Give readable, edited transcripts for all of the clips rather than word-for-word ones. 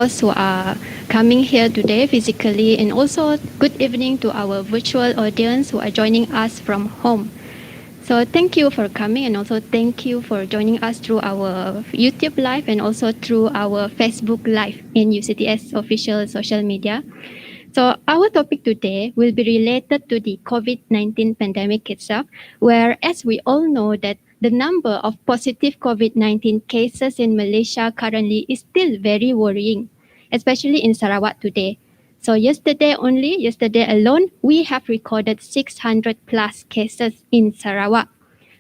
Those who are coming here today physically, and also good evening to our virtual audience who are joining us from home. So thank you for coming, and also thank you for joining us through our YouTube live and also through our Facebook live in UCTS official social media. So our topic today will be related to the COVID-19 pandemic itself, where as we all know that the number of positive COVID-19 cases in Malaysia currently is still very worrying, especially in Sarawak today. So yesterday alone, we have recorded 600 plus cases in Sarawak.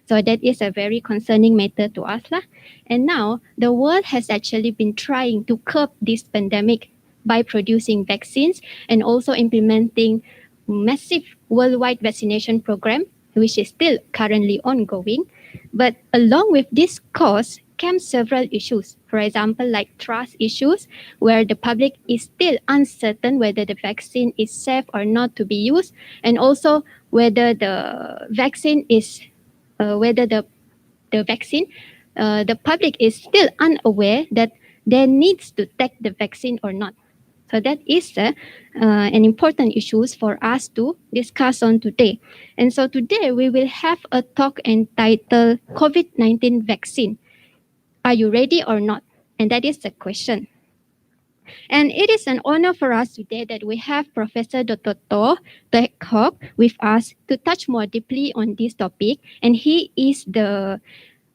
So that is a very concerning matter to us. And now the world has actually been trying to curb this pandemic by producing vaccines and also implementing massive worldwide vaccination program, which is still currently ongoing. But along with this cause came several issues. For example, like trust issues, where the public is still uncertain whether the vaccine is safe or not to be used, and also whether the vaccine is the public is still unaware that they needs to take the vaccine or not. So that is an important issue for us to discuss on today. And so today we will have a talk entitled COVID-19 vaccine. Are you ready or not? And that is the question. And it is an honor for us today that we have Professor Dr. Teck Hock with us to touch more deeply on this topic. And he is the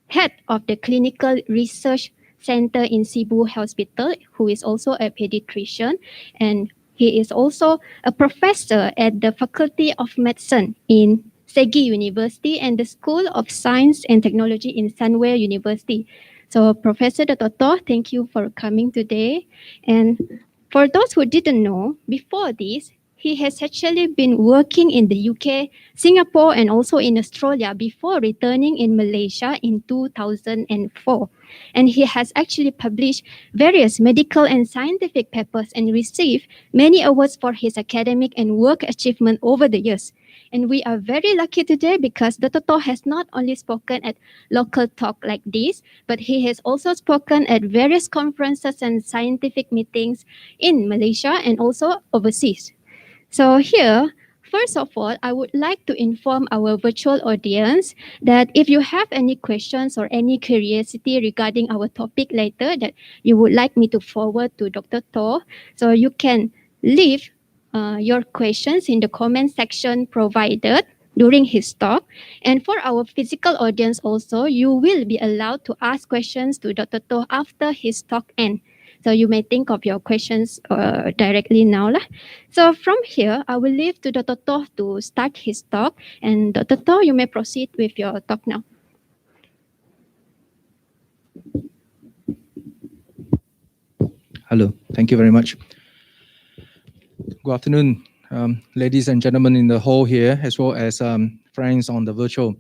head of the clinical research center in Sibu Hospital, who is also a pediatrician, and he is also a professor at the Faculty of Medicine in SEGi University and the School of Science and Technology in Sunway University. So, Professor Dr. thank you for coming today. And for those who didn't know, before this, he has actually been working in the UK, Singapore, and also in Australia before returning in Malaysia in 2004. And he has actually published various medical and scientific papers and received many awards for his academic and work achievement over the years. And we are very lucky today because Dr. To has not only spoken at local talk like this, but he has also spoken at various conferences and scientific meetings in Malaysia and also overseas. So here, first of all, I would like to inform our virtual audience that if you have any questions or any curiosity regarding our topic later that you would like me to forward to Dr. To, so you can leave your questions in the comment section provided during his talk. And for our physical audience also, you will be allowed to ask questions to Dr. To after his talk ends. So you may think of your questions directly now. So from here, I will leave to Dr. To to start his talk. And Dr. To, you may proceed with your talk now. Hello, thank you very much. Good afternoon, ladies and gentlemen in the hall here, as well as friends on the virtual.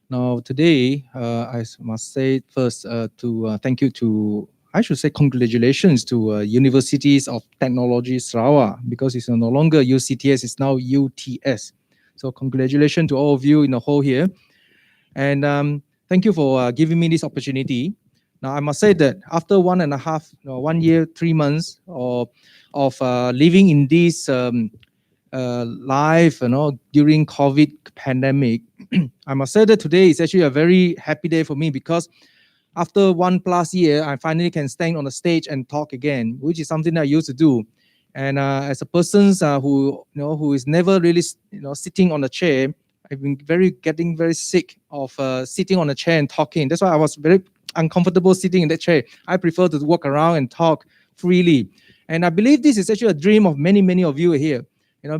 Now, today, I must say first to thank you to, I should say congratulations to Universities of Technology Sarawak, because it's no longer UCTS, it's now UTS. So congratulations to all of you in the hall here. And thank you for giving me this opportunity. Now, I must say that after 1 year, 3 months of living in this life, during COVID pandemic, I must say that today is actually a very happy day for me, because after 1+ year, I finally can stand on the stage and talk again, which is something I used to do. And as a person who is never really sitting on a chair, I've been getting very sick of sitting on a chair and talking. That's why I was very uncomfortable sitting in that chair. I prefer to walk around and talk freely. And I believe this is actually a dream of many of you here.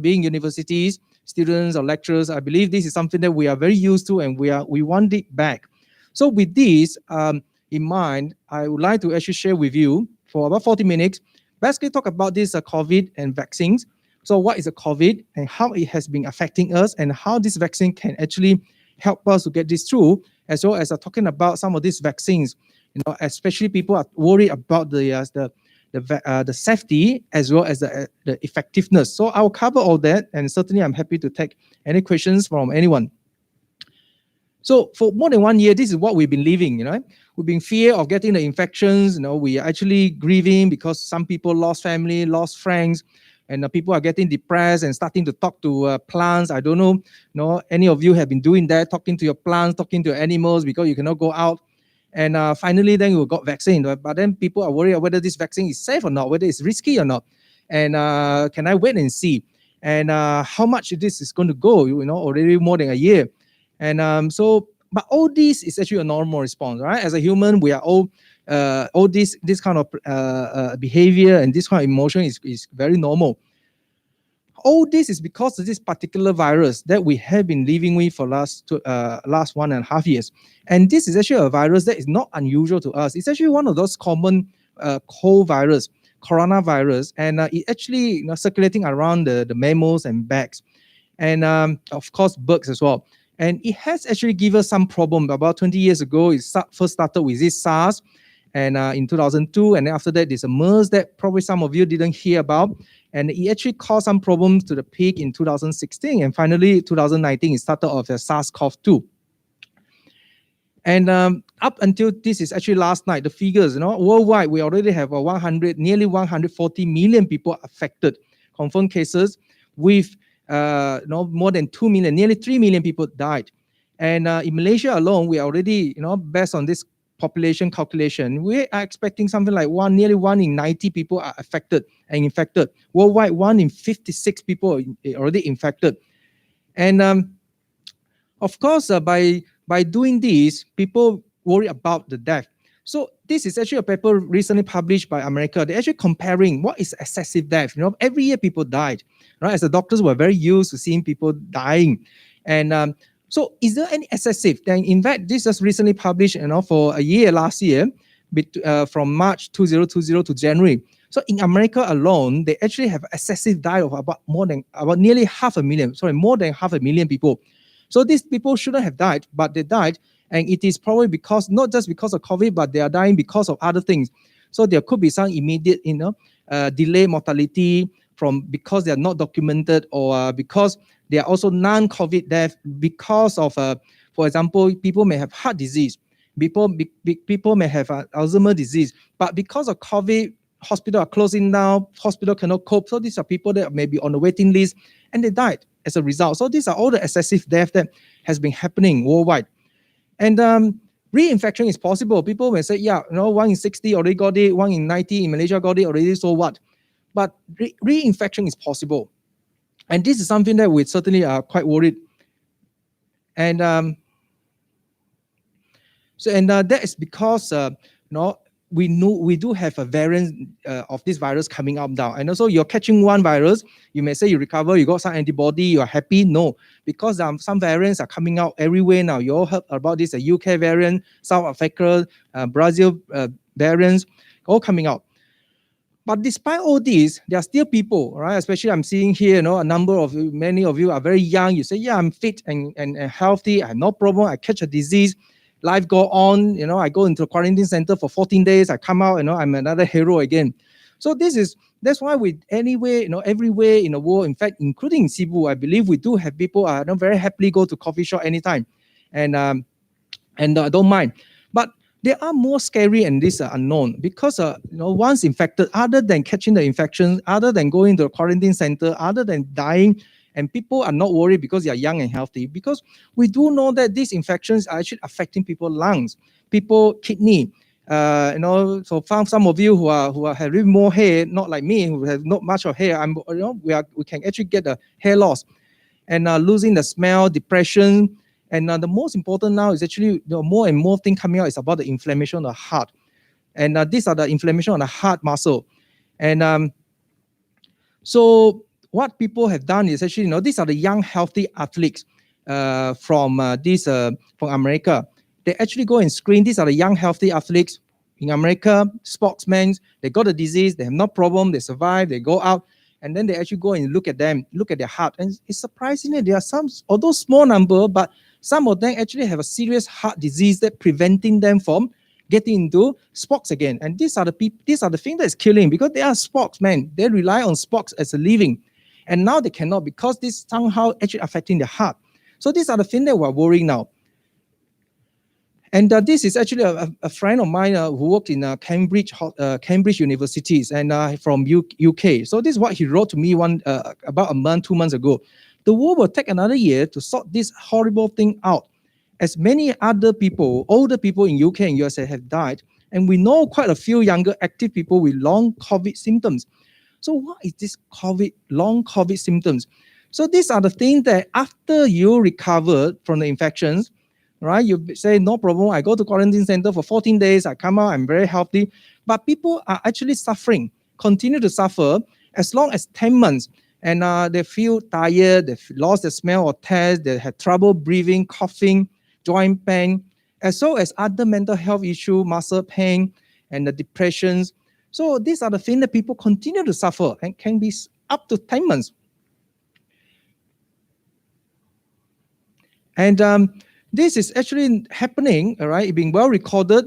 Being universities, students or lecturers, I believe this is something that we are very used to, and we want it back. So with this in mind, I would like to actually share with you for about 40 minutes, basically talk about this COVID and vaccines. So what is a COVID and how it has been affecting us, and how this vaccine can actually help us to get this through, as well as talking about some of these vaccines. Especially people are worried about the safety as well as the effectiveness. So I'll cover all that, and certainly I'm happy to take any questions from anyone. So for more than 1 year, this is what we've been living. We've been fear of getting the infections. We are actually grieving because some people lost family, lost friends, and people are getting depressed and starting to talk to plants. I don't know, any of you have been doing that, talking to your plants, talking to animals, because you cannot go out. And finally, then we got vaccine. But then people are worried whether this vaccine is safe or not, whether it's risky or not. And can I wait and see? And how much this is going to go, already more than a year. And but all this is actually a normal response, right? As a human, we are all this kind of behavior and this kind of emotion is very normal. All this is because of this particular virus that we have been living with for last 1.5 years. And this is actually a virus that is not unusual to us. It's actually one of those common cold virus, coronavirus, and it actually circulating around the mammals and bats, and of course birds as well. And it has actually given us some problem. About 20 years ago, it first started with this SARS, and in 2002, and after that, there's a MERS that probably some of you didn't hear about, and it actually caused some problems to the pig in 2016, and finally, 2019, it started off as SARS-CoV-2. And up until this is actually last night, the figures, worldwide, we already have nearly 140 million people affected, confirmed cases, with more than 2 million, nearly 3 million people died. And in Malaysia alone, we are already, based on this population calculation, we are expecting something like nearly 1 in 90 people are affected and infected. Worldwide, 1 in 56 people are already infected. And of course, by doing this, people worry about the death. So this is actually a paper recently published by America. They're actually comparing what is excessive death. Every year people died, right? As the doctors were very used to seeing people dying. And so is there any excessive? Then in fact, this was recently published, for a year last year, from March 2020 to January. So in America alone, they actually have excessive die of about nearly 500,000, more than 500,000 people. So these people shouldn't have died, but they died. And it is probably because, not just because of COVID, but they are dying because of other things. So there could be some immediate, delay mortality because they are not documented, or because they are also non-COVID death because of, for example, people may have heart disease. People may have Alzheimer's disease, but because of COVID, hospitals are closing down, hospital cannot cope. So these are people that may be on the waiting list, and they died as a result. So these are all the excessive death that has been happening worldwide. And reinfection is possible. People may say, yeah, 1 in 60 already got it, 1 in 90 in Malaysia got it already, so what? But reinfection is possible. And this is something that we certainly are quite worried. And that is because we do have a variant of this virus coming up now. And also you're catching one virus, you may say you recover, you got some antibody, you're happy. No, because some variants are coming out everywhere now. You all heard about this, a UK variant, South Africa, Brazil variants, all coming out. But despite all this, there are still people, right? Especially I'm seeing here, many of you are very young. You say, yeah, I'm fit and healthy. I have no problem. I catch a disease. Life go on. I go into a quarantine center for 14 days. I come out, I'm another hero again. So that's why everywhere in the world, in fact, including Sibu, I believe we do have people very happily go to coffee shop anytime, and don't mind. But there are more scary and these are unknown because once infected, other than catching the infection, other than going to a quarantine center, other than dying, and people are not worried because they are young and healthy, because we do know that these infections are actually affecting people's lungs, people kidney. So found some of you who have really more hair, not like me who have not much of hair. We can actually get a hair loss and losing the smell, depression. And the most important now is actually more and more thing coming out is about the inflammation of the heart. And these are the inflammation on the heart muscle. And so what people have done is actually, these are the young, healthy athletes from America. They actually go and screen. These are the young, healthy athletes in America, sportsmen. They got the disease. They have no problem. They survive. They go out. And then they actually go and look at them, look at their heart. And it's surprisingly, there are some, although small number, but some of them actually have a serious heart disease that preventing them from getting into sports again. And these are the things that's killing, because they are sportsmen. They rely on sports as a living. And now they cannot, because this somehow actually affecting their heart. So these are the things that we're worrying now. And this is actually a friend of mine who worked in Cambridge Universities and from UK. So this is what he wrote to me about 2 months ago. The world will take another year to sort this horrible thing out, as many other people, older people in UK and USA have died. And we know quite a few younger active people with long COVID symptoms. So what is this long COVID symptoms? So these are the things that after you recover from the infections, right? You say, no problem, I go to quarantine center for 14 days, I come out, I'm very healthy. But people are actually suffering, continue to suffer as long as 10 months. And they feel tired, they've lost the smell or taste, they have trouble breathing, coughing, joint pain, as well as other mental health issues, muscle pain, and the depressions. So these are the things that people continue to suffer and can be up to 10 months. And this is actually happening, all right, being well recorded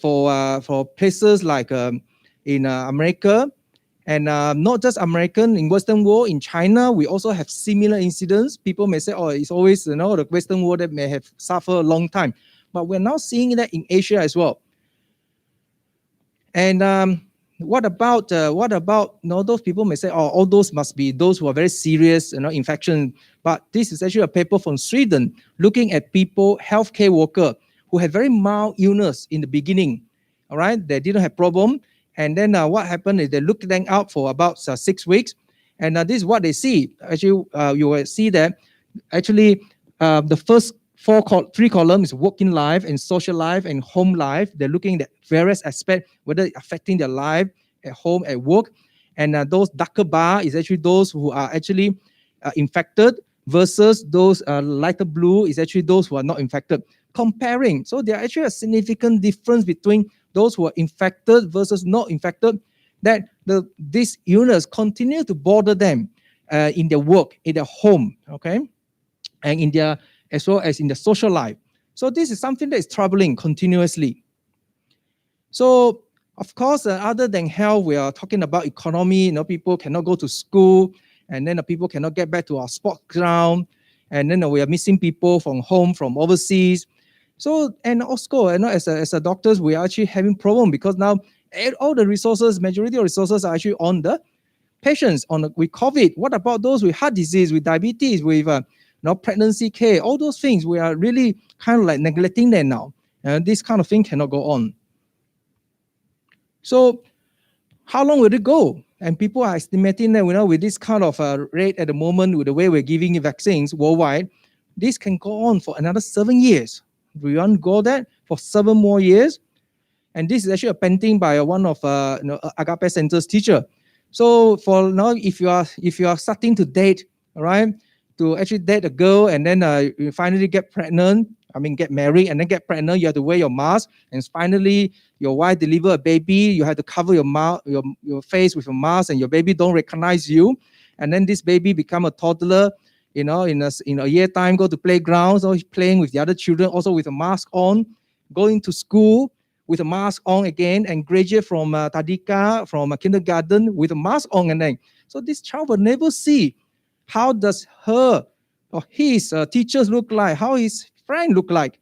for places like in America, and not just American, in Western world, in China, we also have similar incidents. People may say, oh, it's always the Western world that may have suffered a long time. But we're now seeing that in Asia as well. And what about those people may say, oh, all those must be those who are very serious, infection. But this is actually a paper from Sweden looking at people, healthcare worker, who had very mild illness in the beginning. All right, they didn't have problem. And then what happened is they looked them out for about 6 weeks. And this is what they see. Actually, you will see that actually the first Three columns: working life and social life and home life. They're looking at various aspects, whether it's affecting their life at home, at work. And those darker bar is actually those who are actually infected, versus those lighter blue is actually those who are not infected. Comparing, so there are actually a significant difference between those who are infected versus not infected, that these illness continue to bother them in their work, in their home, okay, and in their, as well as in the social life. So this is something that is troubling continuously. So of course, other than health, we are talking about economy. People cannot go to school, and then people cannot get back to our sport ground, and then we are missing people from home, from overseas. So, and also, as a doctors, we are actually having problem, because now all the resources, majority of resources are actually on the patients with COVID. What about those with heart disease, with diabetes, with pregnancy care, all those things? We are really kind of like neglecting them now. And this kind of thing cannot go on. So how long will it go? And people are estimating that, with this kind of rate at the moment, with the way we're giving vaccines worldwide, this can go on for another 7 years. We want to go that for 7 more years. And this is actually a painting by one of Agape Center's teacher. So for now, if you are starting to date, all right, to actually date a girl, and then you finally get pregnant, get married and then get pregnant, you have to wear your mask, and finally your wife deliver a baby, you have to cover your mouth, your face with a mask, and your baby don't recognize you, and then this baby become a toddler, in a year time, go to playgrounds, or playing with the other children, also with a mask on, going to school with a mask on again, and graduate from Tadika, from a kindergarten with a mask on, and then so this child will never see how does her or his teachers look like, how his friend look like.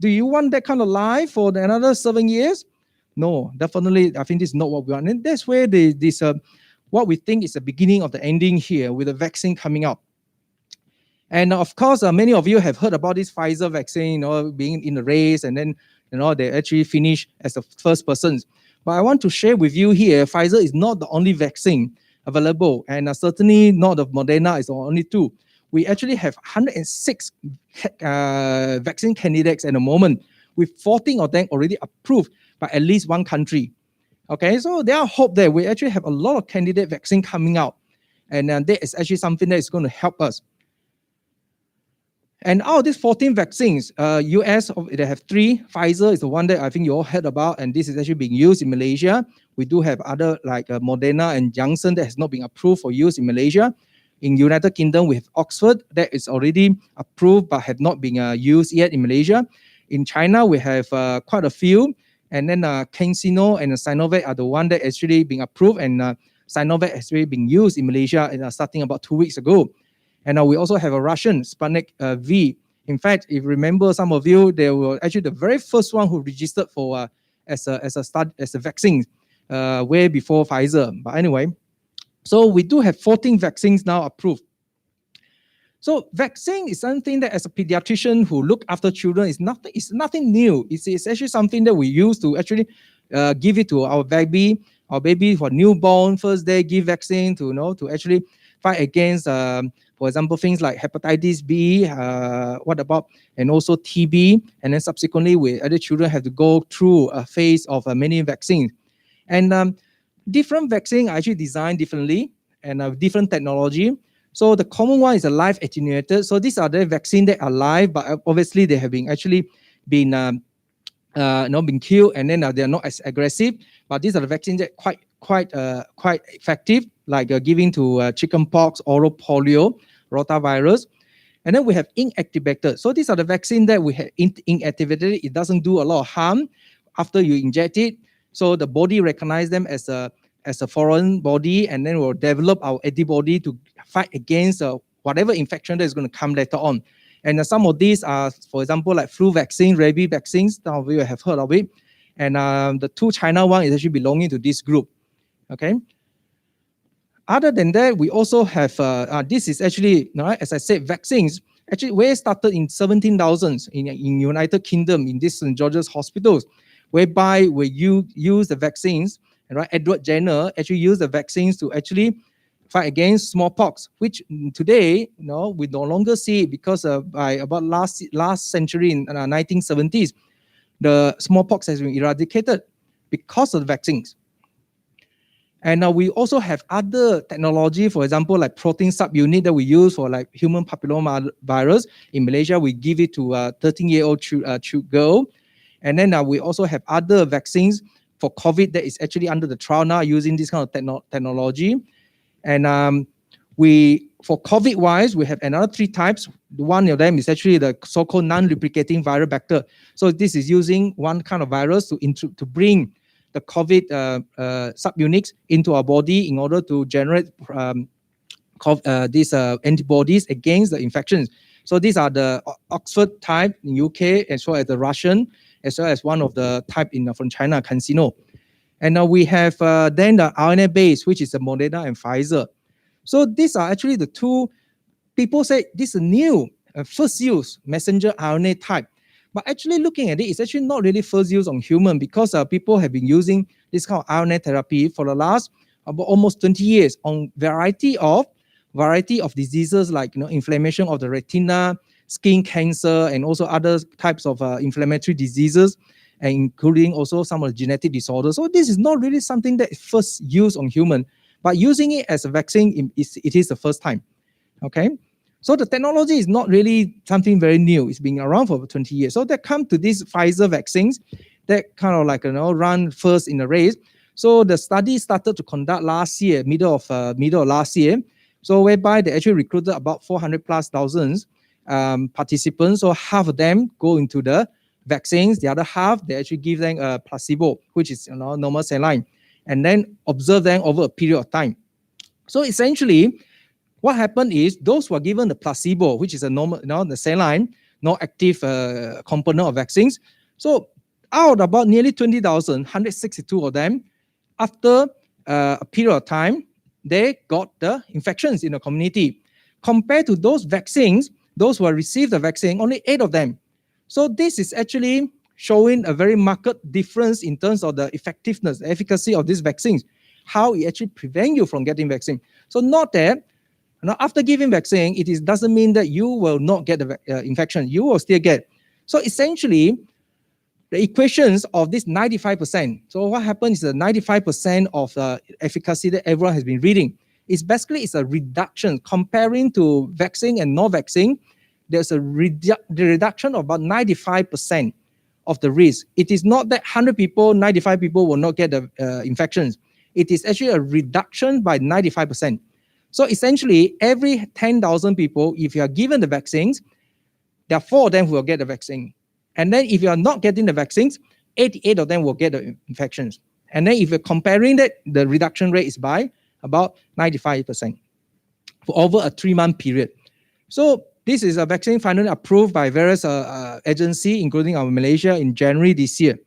Do you want that kind of life for another 7 years? No, definitely. I think this is not what we want, and that's where what we think is the beginning of the ending here, with the vaccine coming out. And of course, many of you have heard about this Pfizer vaccine, being in the race, and then they actually finish as the first persons. But I want to share with you here, Pfizer is not the only vaccine available, and certainly not the Moderna is the only two. We actually have 106 vaccine candidates at the moment, with 14 of them already approved by at least one country. Okay, so there are hope that we actually have a lot of candidate vaccine coming out, and that is actually something that is going to help us. And out of these 14 vaccines, US, they have 3. Pfizer is the one that I think you all heard about, and this is actually being used in Malaysia. We do have other like Moderna and Janssen that has not been approved for use in Malaysia. In United Kingdom, we have Oxford that is already approved but have not been used yet in Malaysia. In China, we have quite a few, and then CanSino and Sinovac are the one that actually being approved, and Sinovac has already been used in Malaysia starting about 2 weeks ago. And we also have a Russian Sputnik V. In fact, if you remember, some of you, they were actually the very first one who registered for as a vaccine way before Pfizer. But anyway, so we do have 14 vaccines now approved. So vaccine is something that, as a pediatrician who look after children, is nothing new. It's actually something that we use to actually give it to our baby for newborn first day, give vaccine to actually fight against, for example, things like hepatitis B, and also TB, and then subsequently, other children have to go through a phase of many vaccines, and different vaccines are actually designed differently and different technology. So the common one is a live attenuated. So these are the vaccines that are live, but obviously they have been been killed, and then they are not as aggressive. But these are the vaccines that quite effective, like giving to chickenpox, oral polio, rotavirus. And then we have inactivated. So these are the vaccines that we have inactivated. It doesn't do a lot of harm after you inject it. So the body recognizes them as a foreign body, and then we'll develop our antibody to fight against whatever infection that is going to come later on. And some of these are, for example, like flu vaccine, rabies vaccines. Some of you have heard of it. And the 2 China one is actually belonging to this group. Okay. Other than that, we also have, this is actually, as I said, vaccines. Actually, where started in 17,000s in United Kingdom, in this St. George's hospitals, whereby we use the vaccines, right? Edward Jenner actually used the vaccines to actually fight against smallpox, which today, we no longer see it because by about last century in 1970s, the smallpox has been eradicated because of the vaccines. And now we also have other technology, for example, like protein subunit that we use for like human papilloma virus. In Malaysia, we give it to a 13-year-old girl. And then we also have other vaccines for COVID that is actually under the trial now using this kind of technology. And for COVID-wise, we have another 3 types. One of them is actually the so-called non-replicating viral vector. So this is using one kind of virus to bring the COVID subunits into our body in order to generate these antibodies against the infections. So these are the Oxford type in UK, as well as the Russian, as well as one of the type from China, CanSino. And now we have then the RNA base, which is the Moderna and Pfizer. So these are actually the 2, people say this is new, first use messenger RNA type. But actually looking at it, it's actually not really first use on human, because people have been using this kind of RNA therapy for the last about almost 20 years on variety of diseases like inflammation of the retina, skin cancer, and also other types of inflammatory diseases, and including also some of the genetic disorders. So this is not really something that is first used on human, but using it as a vaccine, it is the first time. Okay. So the technology is not really something very new. It's been around for over 20 years. So that come to these Pfizer vaccines that kind of like run first in the race. So the study started to conduct last year, middle of last year. So whereby they actually recruited about 400 plus thousands participants. So half of them go into the vaccines. The other half, they actually give them a placebo, which is normal saline, and then observe them over a period of time. So essentially, what happened is those who are given the placebo, which is a normal, the saline, no active component of vaccines. So out about nearly 20,000, 162 of them, after a period of time, they got the infections in the community. Compared to those vaccines, those who have received the vaccine, only 8 of them. So this is actually showing a very marked difference in terms of the effectiveness, the efficacy of these vaccines, how it actually prevents you from getting vaccine. So not that, now, after giving vaccine, doesn't mean that you will not get the infection. You will still get. So essentially, the equations of this 95%. So what happens is the 95% of the efficacy that everyone has been reading is basically it's a reduction comparing to vaccine and no-vaccine. There's a reduction of about 95% of the risk. It is not that 100 people, 95 people will not get the infections. It is actually a reduction by 95%. So essentially, every 10,000 people, if you are given the vaccines, there are 4 of them who will get the vaccine. And then if you are not getting the vaccines, 88 of them will get the infections. And then if you're comparing that, the reduction rate is by about 95% for over a 3-month period. So this is a vaccine finally approved by various agencies, including our Malaysia in January this year.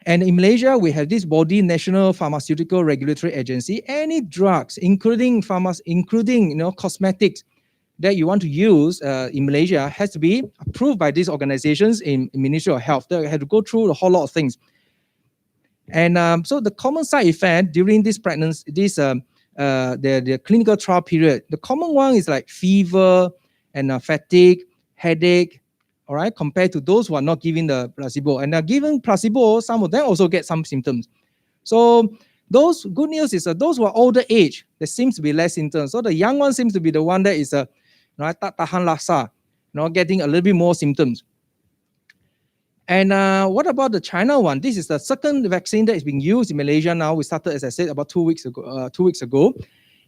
And in Malaysia, we have this body, National Pharmaceutical Regulatory Agency. Any drugs, including cosmetics that you want to use in Malaysia, has to be approved by these organizations in Ministry of Health. They have to go through a whole lot of things. And so the common side effect during this pregnancy, the clinical trial period, the common one is like fever and fatigue, headache, all right, compared to those who are not giving the placebo. And given placebo, some of them also get some symptoms. So those good news is those who are older age, there seems to be less symptoms. So the young one seems to be the one that is tak tahan laksa, getting a little bit more symptoms. And what about the China one? This is the second vaccine that is being used in Malaysia now. We started, as I said, about 2 weeks ago.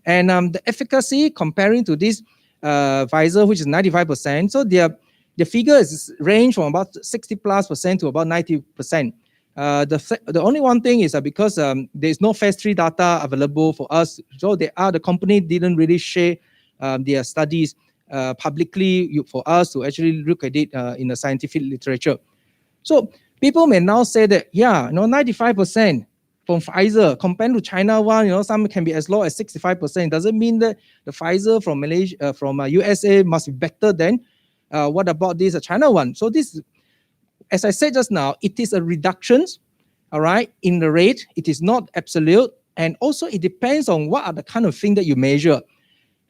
And the efficacy comparing to this Pfizer, which is 95%. So the figures range from about 60+% to about 90%. The only one thing is because there's no phase 3 data available for us. So the company didn't really share their studies publicly for us to actually look at it in the scientific literature. So people may now say that, 95% from Pfizer compared to China one, some can be as low as 65%. Doesn't mean that the Pfizer from Malaysia, from USA must be better than what about this China one? So this, as I said just now, it is a reduction, all right, in the rate. It is not absolute. And also it depends on what are the kind of thing that you measure.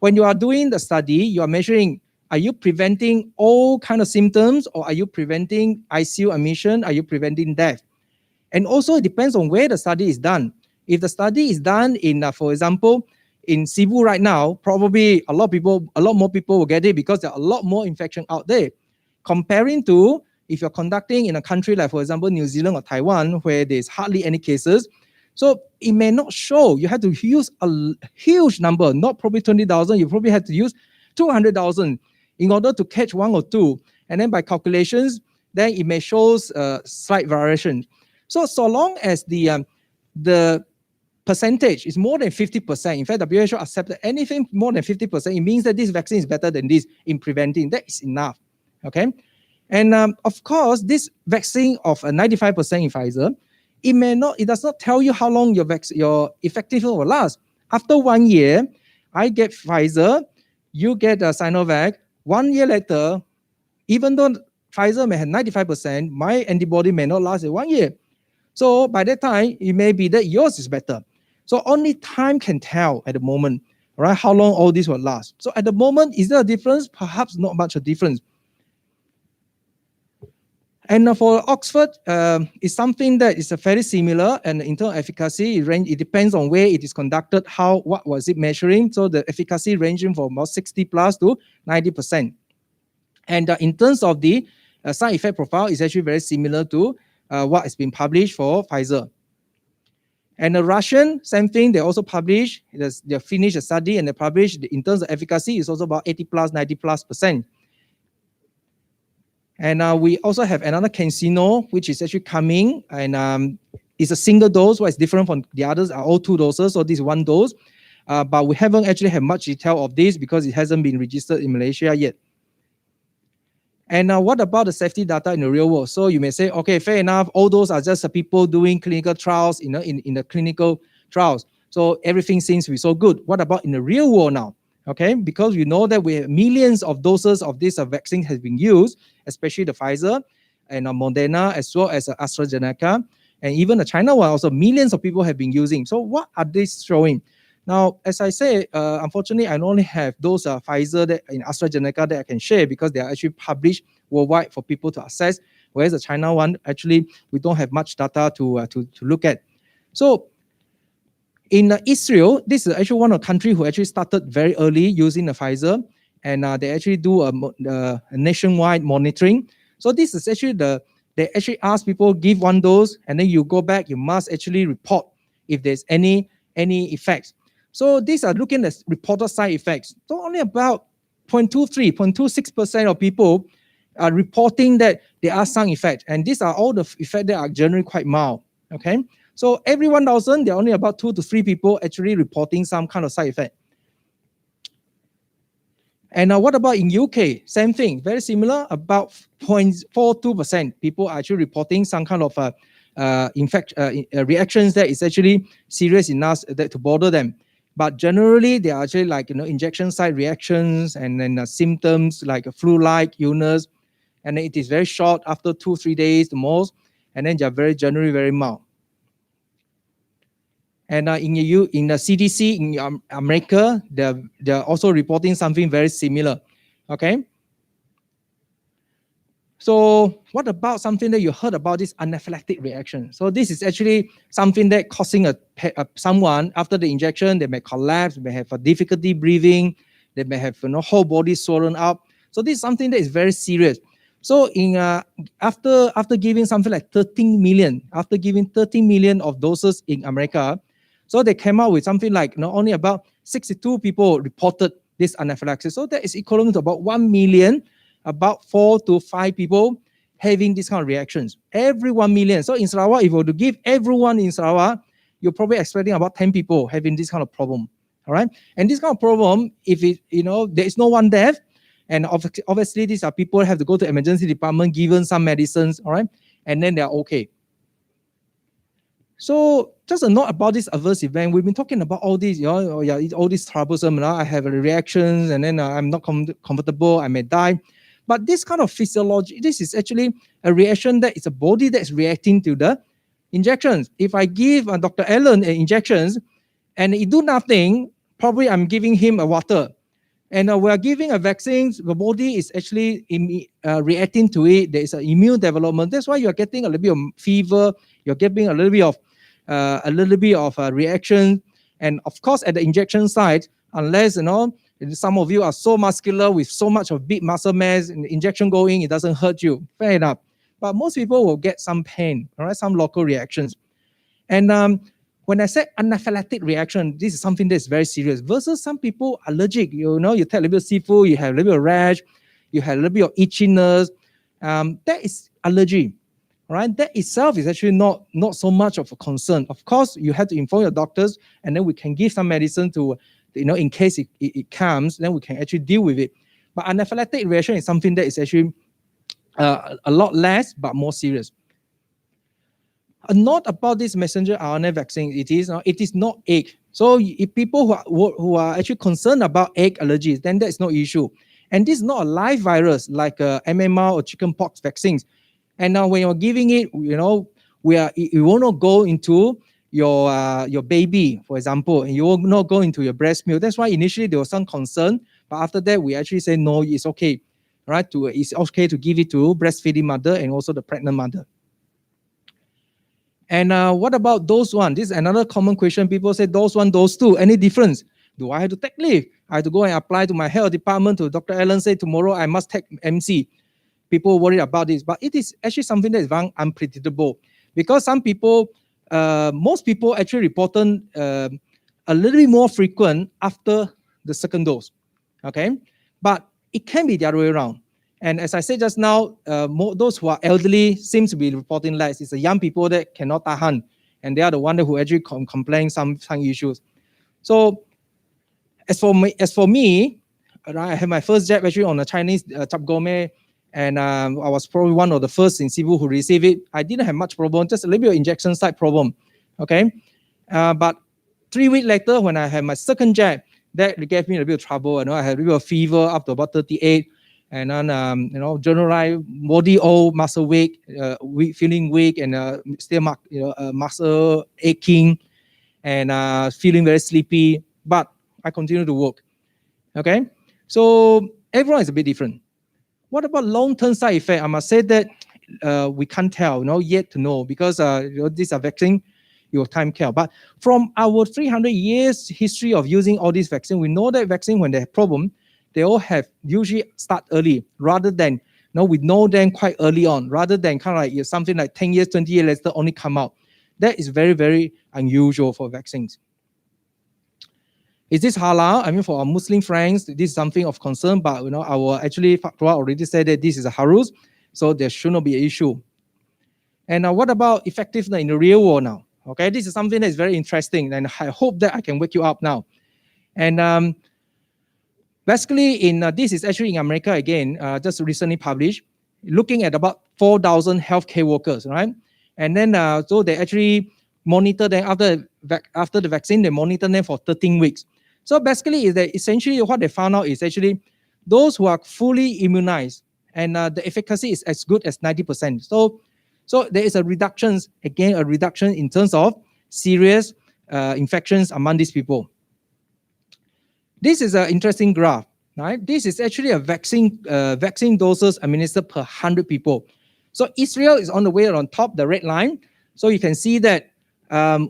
When you are doing the study, you are measuring, are you preventing all kind of symptoms, or are you preventing ICU admission? Are you preventing death? And also it depends on where the study is done. If the study is done in, for example, in Sibu right now, probably a lot more people will get it because there are a lot more infection out there. Comparing to if you're conducting in a country like, for example, New Zealand or Taiwan, where there's hardly any cases. So it may not show. You have to use a huge number, not probably 20,000. You probably have to use 200,000 in order to catch one or two. And then by calculations, then it may show slight variation. So long as the percentage is more than 50%, in fact, the WHO accepted anything more than 50%, it means that this vaccine is better than this in preventing. That is enough, okay? And of course, this vaccine of 95% in Pfizer, it does not tell you how long your effectiveness will last. After 1 year, I get Pfizer, you get Sinovac. 1 year later, even though Pfizer may have 95%, my antibody may not last 1 year. So by that time, it may be that yours is better. So only time can tell at the moment, right, how long all this will last. So at the moment, is there a difference? Perhaps not much a difference. And for Oxford, it's something that is very similar, and in terms of efficacy, it depends on where it is conducted, what was it measuring. So the efficacy ranging from about 60 plus to 90%. And in terms of the side effect profile, it's actually very similar to what has been published for Pfizer. And the Russian, same thing, they also publish, they finish a study and they publish in terms of efficacy, it's also about 80 plus, 90 plus %. And we also have another CanSino, which is actually coming, and it's a single dose, what is different from the others are all 2 doses, so this is 1 dose. But we haven't actually had much detail of this because it hasn't been registered in Malaysia yet. And what about the safety data in the real world? So you may say, okay, fair enough, all those are just people doing clinical trials, in the clinical trials. So everything seems to be so good. What about in the real world now? Okay, because we know that we have millions of doses of this vaccine has been used, especially the Pfizer and Moderna, as well as AstraZeneca, and even the China one also, millions of people have been using. So what are these showing? Now, as I say, unfortunately, I only have those Pfizer and AstraZeneca that I can share because they are actually published worldwide for people to access, whereas the China one, actually, we don't have much data to look at. So in Israel, this is actually one of the countries who actually started very early using the Pfizer, and they actually do a nationwide monitoring. So this is actually they actually ask people, give 1 dose, and then you go back, you must actually report if there's any effects. So these are looking at reported side effects. So only about 0.23, 0.26% of people are reporting that there are some effects, and these are all the effects that are generally quite mild, okay? So every 1,000, there are only about 2 to 3 people actually reporting some kind of side effect. And what about in UK? Same thing, very similar, about 0.42% people are actually reporting some kind of reactions that is actually serious enough to bother them. But generally, they are actually like, injection site reactions and then symptoms like a flu-like illness. And it is very short, after 2-3 days the most. And then they are generally very mild. And in the CDC in America, they're also reporting something very similar, okay? So what about something that you heard about, this anaphylactic reaction? So this is actually something that causing someone after the injection, they may collapse, they may have a difficulty breathing, they may have whole body swollen up. So this is something that is very serious. So after giving something like 13 million, after giving 13 million of doses in America, so they came out with something like only about 62 people reported this anaphylaxis. So that is equivalent to about 1 million, about 4 to 5 people having this kind of reactions. Every 1 million. So in Sarawak, if you were to give everyone in Sarawak, you're probably expecting about 10 people having this kind of problem. All right. And this kind of problem, if there is no one death, and obviously these are people who have to go to emergency department, given some medicines, all right, and then they're okay. So just a note about this adverse event. We've been talking about all these, all these troublesome. I have reactions, and then I'm not comfortable. I may die. But this kind of physiology, this is actually a reaction that is a body that is reacting to the injections. If I give Dr. Allen injections, and he do nothing, probably I'm giving him a water. And we're giving a vaccine, the body is actually reacting to it. There is an immune development. That's why you're getting a little bit of fever. You're getting a little bit of reaction. And of course, at the injection site, unless some of you are so muscular with so much of big muscle mass, and the injection going, it doesn't hurt you. Fair enough. But most people will get some pain, all right, some local reactions. And when I say anaphylactic reaction, this is something that's very serious. Versus some people allergic, you take a little bit of seafood, you have a little bit of rash, you have a little bit of itchiness. That is allergy, right? That itself is actually not so much of a concern. Of course, you have to inform your doctors, and then we can give some medicine to, in case it comes, then we can actually deal with it. But anaphylactic reaction is something that is actually a lot less, but more serious. A note about this messenger RNA vaccine, it is not egg. So if people who are actually concerned about egg allergies, then that's no issue. And this is not a live virus like MMR or chickenpox vaccines. And now when you're giving it, we will not go into your baby, for example, and you will not go into your breast milk. That's why initially there was some concern, but after that we actually say no, it's okay, right? It's okay to give it to breastfeeding mother and also the pregnant mother. And what about dose 1? This is another common question. People say dose 1, dose 2, any difference? Do I have to take leave? I have to go and apply to my health department, to Dr. Allen, say tomorrow I must take MC. People worry about this, but it is actually something that is very unpredictable, because some people, most people actually reported a little bit more frequent after the second dose, okay? But it can be the other way around. And as I said just now, those who are elderly seem to be reporting less. It's the young people that cannot tahan, and they are the ones who actually complain some issues. So as for me, I have my first jab actually on a Chinese Chap Gome, and I was probably one of the first in Sibu who received it. I didn't have much problem, just a little bit of injection site problem, okay? But 3 weeks later, when I had my second jab, that gave me a bit of trouble. I had a bit of fever up to about 38. And then, generalized body old, muscle weak, feeling weak, and still muscle aching, and feeling very sleepy. But I continue to work. Okay, so everyone is a bit different. What about long-term side effect? I must say that we can't tell, yet to know, because this is a vaccine, your time care. But from our 300 years history of using all these vaccines, we know that vaccine, when they have problem, they all have usually start early, rather than, we know them quite early on, rather than kind of like something like 10 years, 20 years later only come out. That is very, very unusual for vaccines. Is this halal? I mean, for our Muslim friends, this is something of concern, but our actually fatwa already said that this is a harus, so there should not be an issue. And what about effectiveness in the real world now? Okay, this is something that is very interesting, and I hope that I can wake you up now. And basically, this is actually in America again, just recently published, looking at about 4,000 healthcare workers, right? And then, so they actually monitor them after the vaccine, they monitor them for 13 weeks. So basically, is that essentially what they found out is actually those who are fully immunized, and the efficacy is as good as 90%. So there is a reduction in terms of serious infections among these people. This is an interesting graph, right? This is actually a vaccine doses administered per 100 people. So Israel is on the way on top, the red line. So you can see that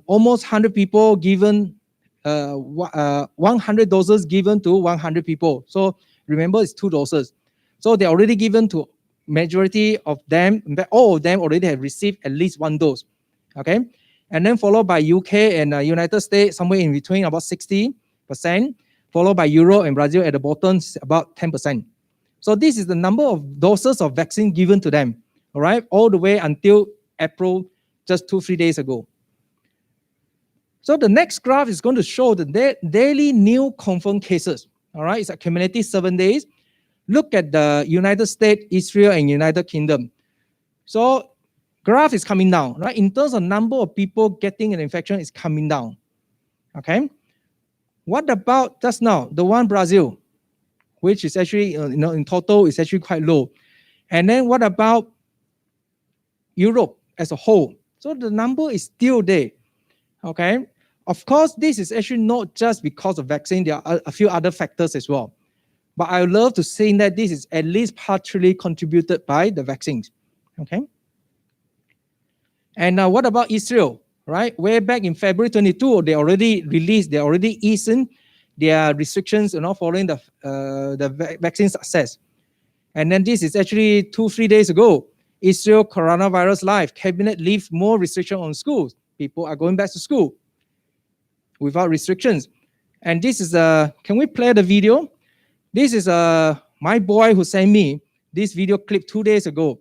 almost 100 people given 100 doses given to 100 people. So remember, it's 2 doses. So they're already given to majority of them, all of them already have received at least 1 dose. Okay, and then followed by UK and United States, somewhere in between, about 60%. Followed by Europe and Brazil at the bottom, about 10%. So this is the number of doses of vaccine given to them, all right, all the way until April, just 2-3 days ago. So the next graph is going to show the daily new confirmed cases, all right, it's accumulated 7 days. Look at the United States, Israel, and United Kingdom. So graph is coming down, right? In terms of number of people getting an infection, is coming down, okay? What about just now, the one Brazil, which is actually, in total, is actually quite low. And then what about Europe as a whole? So the number is still there, okay? Of course, this is actually not just because of vaccine. There are a few other factors as well. But I would love to say that this is at least partially contributed by the vaccines. Okay. And what about Israel? Right, way back in February 22, they already eased their restrictions, following the vaccine success. And then this is actually 2-3 days ago. Israel coronavirus live cabinet lifts more restriction on schools. People are going back to school without restrictions. And this is can we play the video? This is my boy who sent me this video clip 2 days ago.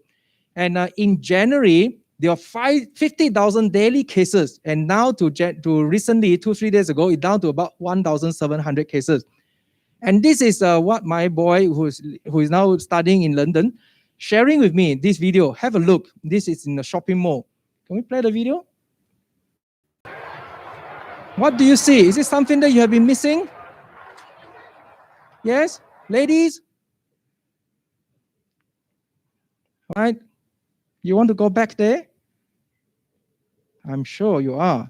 And in January, there are 50,000 daily cases. And now to recently, 2-3 days ago, it's down to about 1,700 cases. And this is what my boy, who is now studying in London, sharing with me this video. Have a look. This is in the shopping mall. Can we play the video? What do you see? Is it something that you have been missing? Yes, ladies? All right. You want to go back there? I'm sure you are.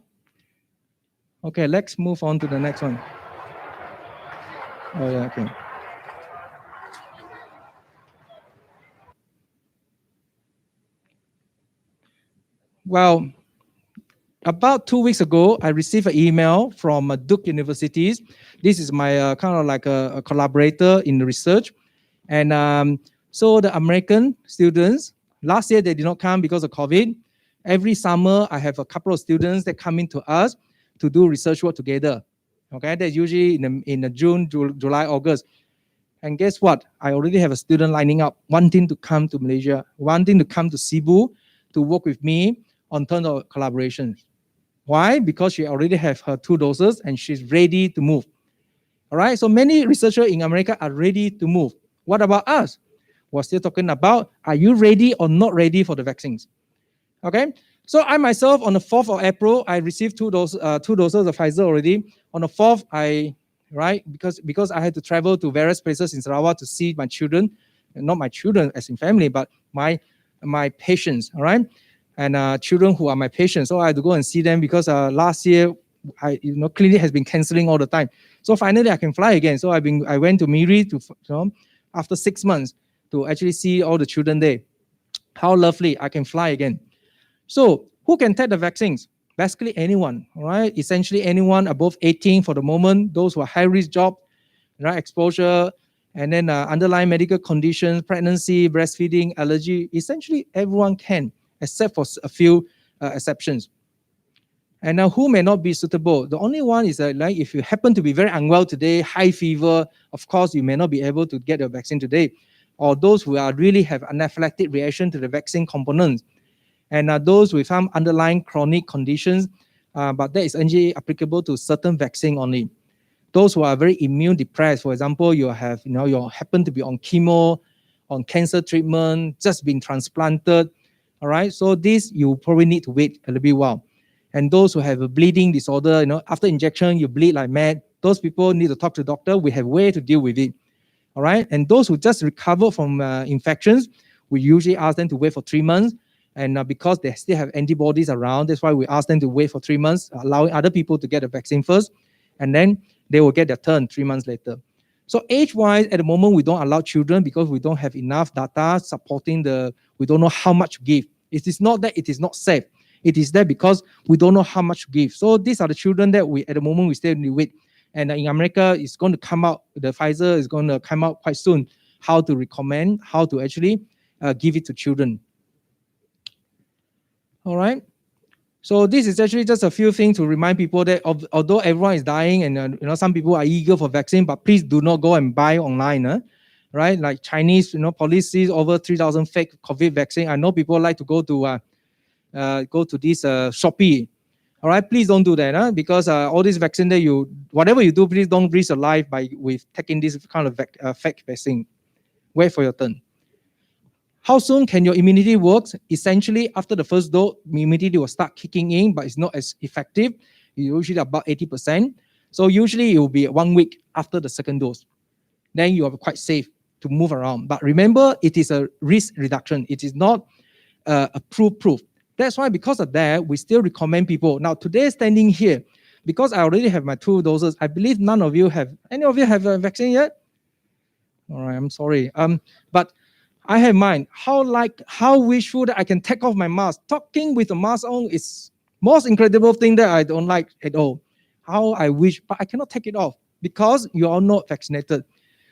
Okay, let's move on to the next one. Oh, yeah, okay. Well, about 2 weeks ago, I received an email from Duke Universities. This is my kind of like a collaborator in the research. And so the American students, last year they did not come because of COVID. Every summer, I have a couple of students that come into us to do research work together. Okay, that's usually in June, July, August. And guess what? I already have a student lining up, wanting to come to Malaysia, wanting to come to Sibu to work with me on terms of collaboration. Why? Because she already has her 2 doses and she's ready to move. All right, so many researchers in America are ready to move. What about us? We're still talking about, are you ready or not ready for the vaccines? Okay, so I myself, on the 4th of April, I received 2 doses of Pfizer already. On the 4th, because I had to travel to various places in Sarawak to see my children, not my children as in family, but my patients, all right? And children who are my patients. So I had to go and see them because last year, clinic has been canceling all the time. So finally, I can fly again. So I went to Miri after 6 months to actually see all the children there. How lovely! I can fly again. So who can take the vaccines? Basically anyone, all right? Essentially anyone above 18 for the moment, those who are high-risk job, right, exposure, and then underlying medical conditions, pregnancy, breastfeeding, allergy. Essentially everyone can, except for a few exceptions. And now who may not be suitable? The only one is like if you happen to be very unwell today, high fever, of course you may not be able to get the vaccine today. Or those who are really have anaphylactic reaction to the vaccine components. And those with some underlying chronic conditions, but that is only applicable to certain vaccine only. Those who are very immune depressed, for example, you happen to be on chemo, on cancer treatment, just been transplanted, all right? So this, you probably need to wait a little bit while. And those who have a bleeding disorder, after injection, you bleed like mad, those people need to talk to the doctor. We have a way to deal with it, all right? And those who just recover from infections, we usually ask them to wait for 3 months. And because they still have antibodies around, that's why we ask them to wait for 3 months, allowing other people to get the vaccine first, and then they will get their turn 3 months later. So age-wise, at the moment, we don't allow children because we don't have enough data supporting we don't know how much to give. It is not that it is not safe. It is there because we don't know how much to give. So these are the children that at the moment, we still with. And in America, it's going to come out, the Pfizer is going to come out quite soon, how to recommend, how to actually give it to children. All right. So this is actually just a few things to remind people that although everyone is dying and some people are eager for vaccine, but please do not go and buy online, right? Like Chinese, police sees over 3,000 fake COVID vaccine. I know people like to go to this Shopee. All right, please don't do that, because all these vaccine that whatever you do, please don't risk your life with taking this kind of fake vaccine. Wait for your turn. How soon can your immunity work? Essentially, after the first dose, immunity will start kicking in, but it's not as effective. Usually about 80%. So usually it will be 1 week after the second dose. Then you are quite safe to move around. But remember, it is a risk reduction. It is not a proof. That's why because of that, we still recommend people. Now, today standing here, because I already have my 2 doses. I believe none of you have. Any of you have a vaccine yet? All right, I'm sorry. But I have mine. How wishful that I can take off my mask. Talking with a mask on is most incredible thing that I don't like at all. How I wish, but I cannot take it off because you are not vaccinated.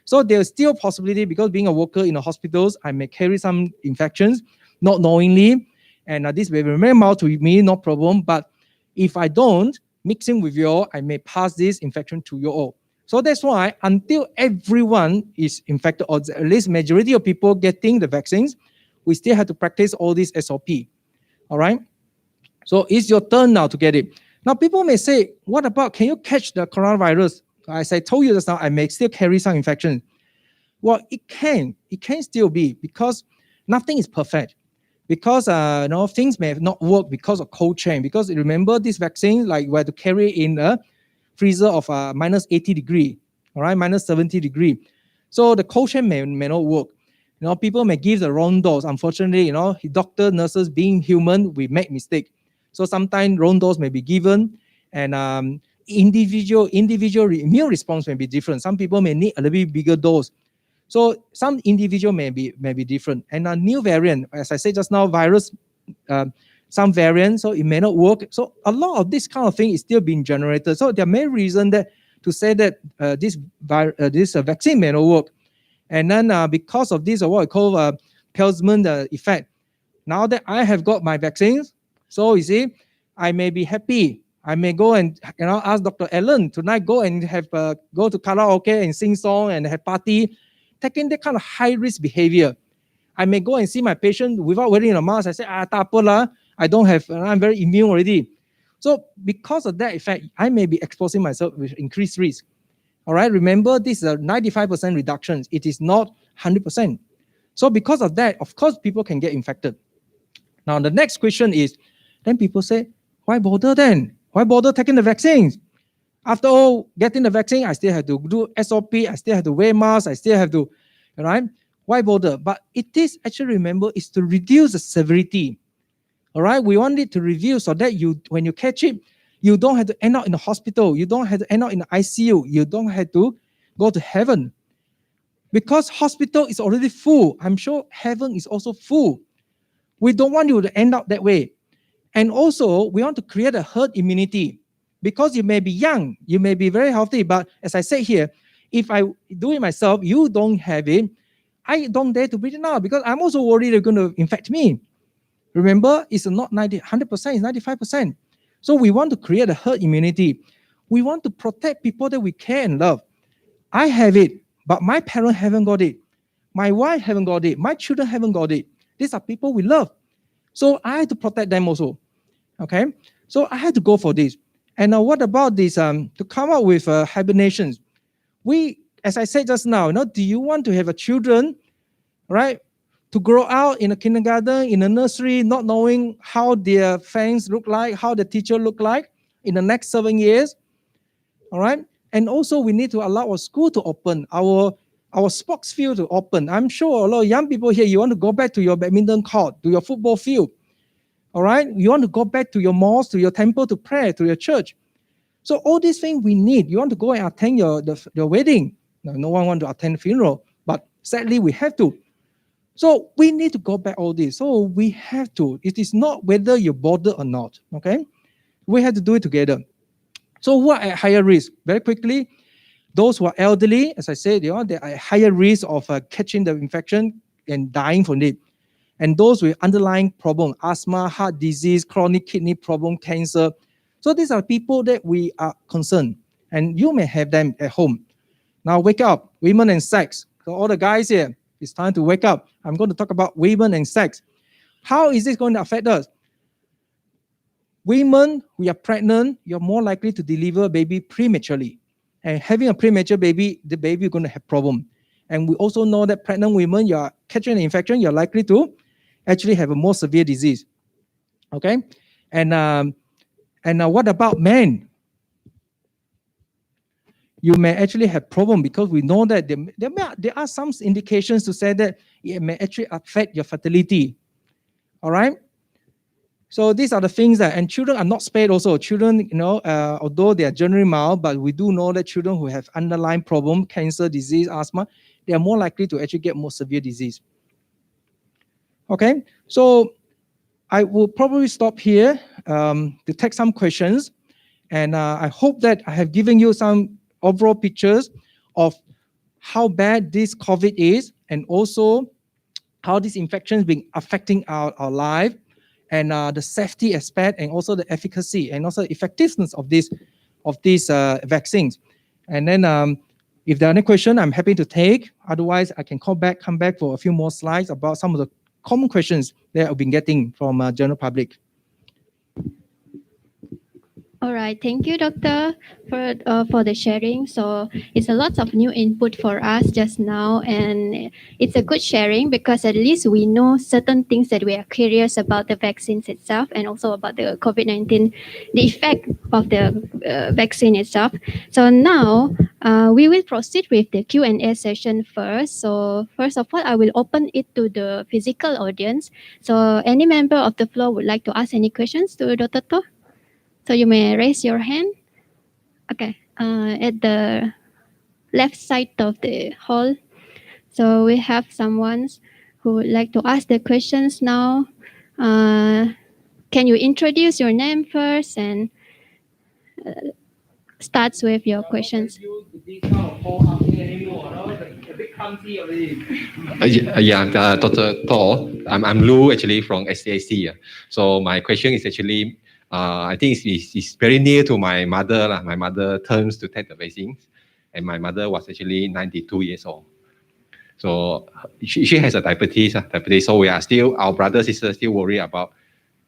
So there's still possibility, because being a worker in the hospitals, I may carry some infections, not knowingly, and this may be very mild to me, no problem. But if I don't, mixing with you all, I may pass this infection to you all. So that's why until everyone is infected, or at least majority of people getting the vaccines, we still have to practice all this SOP. All right. So it's your turn now to get it. Now people may say, what about, can you catch the coronavirus? As I told you just now, I may still carry some infection. Well, it can still be, because nothing is perfect. Because things may not work because of cold chain. Because remember, this vaccine, like we have to carry in a freezer of minus 80 degree, all right, minus 70 degree. So the cold chain may not work. People may give the wrong dose. Unfortunately, doctor, nurses, being human, we make mistake. So sometimes wrong dose may be given, and individual immune response may be different. Some people may need a little bit bigger dose. So some individual may be different. And a new variant, as I said just now, virus, some variants, so it may not work. So a lot of this kind of thing is still being generated. So there may reason that to say that this vaccine may not work. And then because of this, what I call Pelsman effect. Now that I have got my vaccines, so you see, I may be happy. I may go and ask Dr. Allen tonight, go and have go to karaoke and sing song and have party, taking that kind of high risk behavior. I may go and see my patient without wearing a mask. I say, tak apa lah, I don't have, I'm very immune already. So because of that effect, I may be exposing myself with increased risk. All right, remember, this is a 95% reduction. It is not 100%. So because of that, of course, people can get infected. Now, the next question is, then people say, why bother then? Why bother taking the vaccines? After all, getting the vaccine, I still have to do SOP, I still have to wear masks, I still have to, all right? Why bother? But it is actually, remember, is to reduce the severity. All right, we want it to reduce so that when you catch it, you don't have to end up in the hospital. You don't have to end up in the ICU. You don't have to go to heaven. Because hospital is already full. I'm sure heaven is also full. We don't want you to end up that way. And also, we want to create a herd immunity. Because you may be young, you may be very healthy, but as I said here, if I do it myself, you don't have it, I don't dare to breathe it out, because I'm also worried they're going to infect me. Remember, it's not 100%, it's 95%. So we want to create a herd immunity. We want to protect people that we care and love. I have it, but my parents haven't got it. My wife haven't got it. My children haven't got it. These are people we love. So I have to protect them also. Okay? So I had to go for this. And what about this? To come up with hibernations. We, as I said just now, do you want to have a children, right? To grow out in a kindergarten, in a nursery, not knowing how their fangs look like, how the teacher look like in the next 7 years, all right? And also we need to allow our school to open, our sports field to open. I'm sure a lot of young people here, you want to go back to your badminton court, to your football field, all right? You want to go back to your mosque, to your temple to pray, to your church. So all these things we need. You want to go and attend your wedding. No one wants to attend funeral, but sadly we have to. So we need to go back all this. So we have to. It is not whether you bother or not, okay? We have to do it together. So who are at higher risk? Very quickly, those who are elderly, as I said, they are at higher risk of catching the infection and dying from it. And those with underlying problem, asthma, heart disease, chronic kidney problem, cancer. So these are people that we are concerned. And you may have them at home. Now wake up, women and sex. So all the guys here, it's time to wake up. I'm going to talk about women and sex. How is this going to affect us? Women, we are pregnant, you're more likely to deliver a baby prematurely. And having a premature baby, the baby is going to have problem. And we also know that pregnant women, you are catching an infection, you're likely to actually have a more severe disease. Okay? And what about men? You may actually have problem because we know that there are some indications to say that it may actually affect your fertility. All right? So these are the things that, and children are not spared also. Children, although they are generally mild, but we do know that children who have underlying problem, cancer, disease, asthma, they are more likely to actually get more severe disease. Okay, so I will probably stop here to take some questions. And I hope that I have given you some overall pictures of how bad this COVID is, and also how this infection has been affecting our life, and the safety aspect, and also the efficacy, and also effectiveness of these vaccines. And then if there are any questions, I'm happy to take. Otherwise, I can come back for a few more slides about some of the common questions that I've been getting from general public. All right, thank you, Doctor, for the sharing. So it's a lot of new input for us just now, and it's a good sharing because at least we know certain things that we are curious about the vaccines itself, and also about the COVID-19, the effect of the vaccine itself. So now we will proceed with the Q&A session first. So first of all, I will open it to the physical audience. So any member of the floor would like to ask any questions to Dr. To? So you may raise your hand. Okay, at the left side of the hall. So we have someone who would like to ask the questions now. Can you introduce your name first and starts with your questions? Dr. Thor, I'm Lou actually from SEGi. So my question is actually, I think it's very near to my mother. My mother turns to take the vaccines, and my mother was actually 92 years old. So she has a diabetes. So we are still, our brother, sister still worry about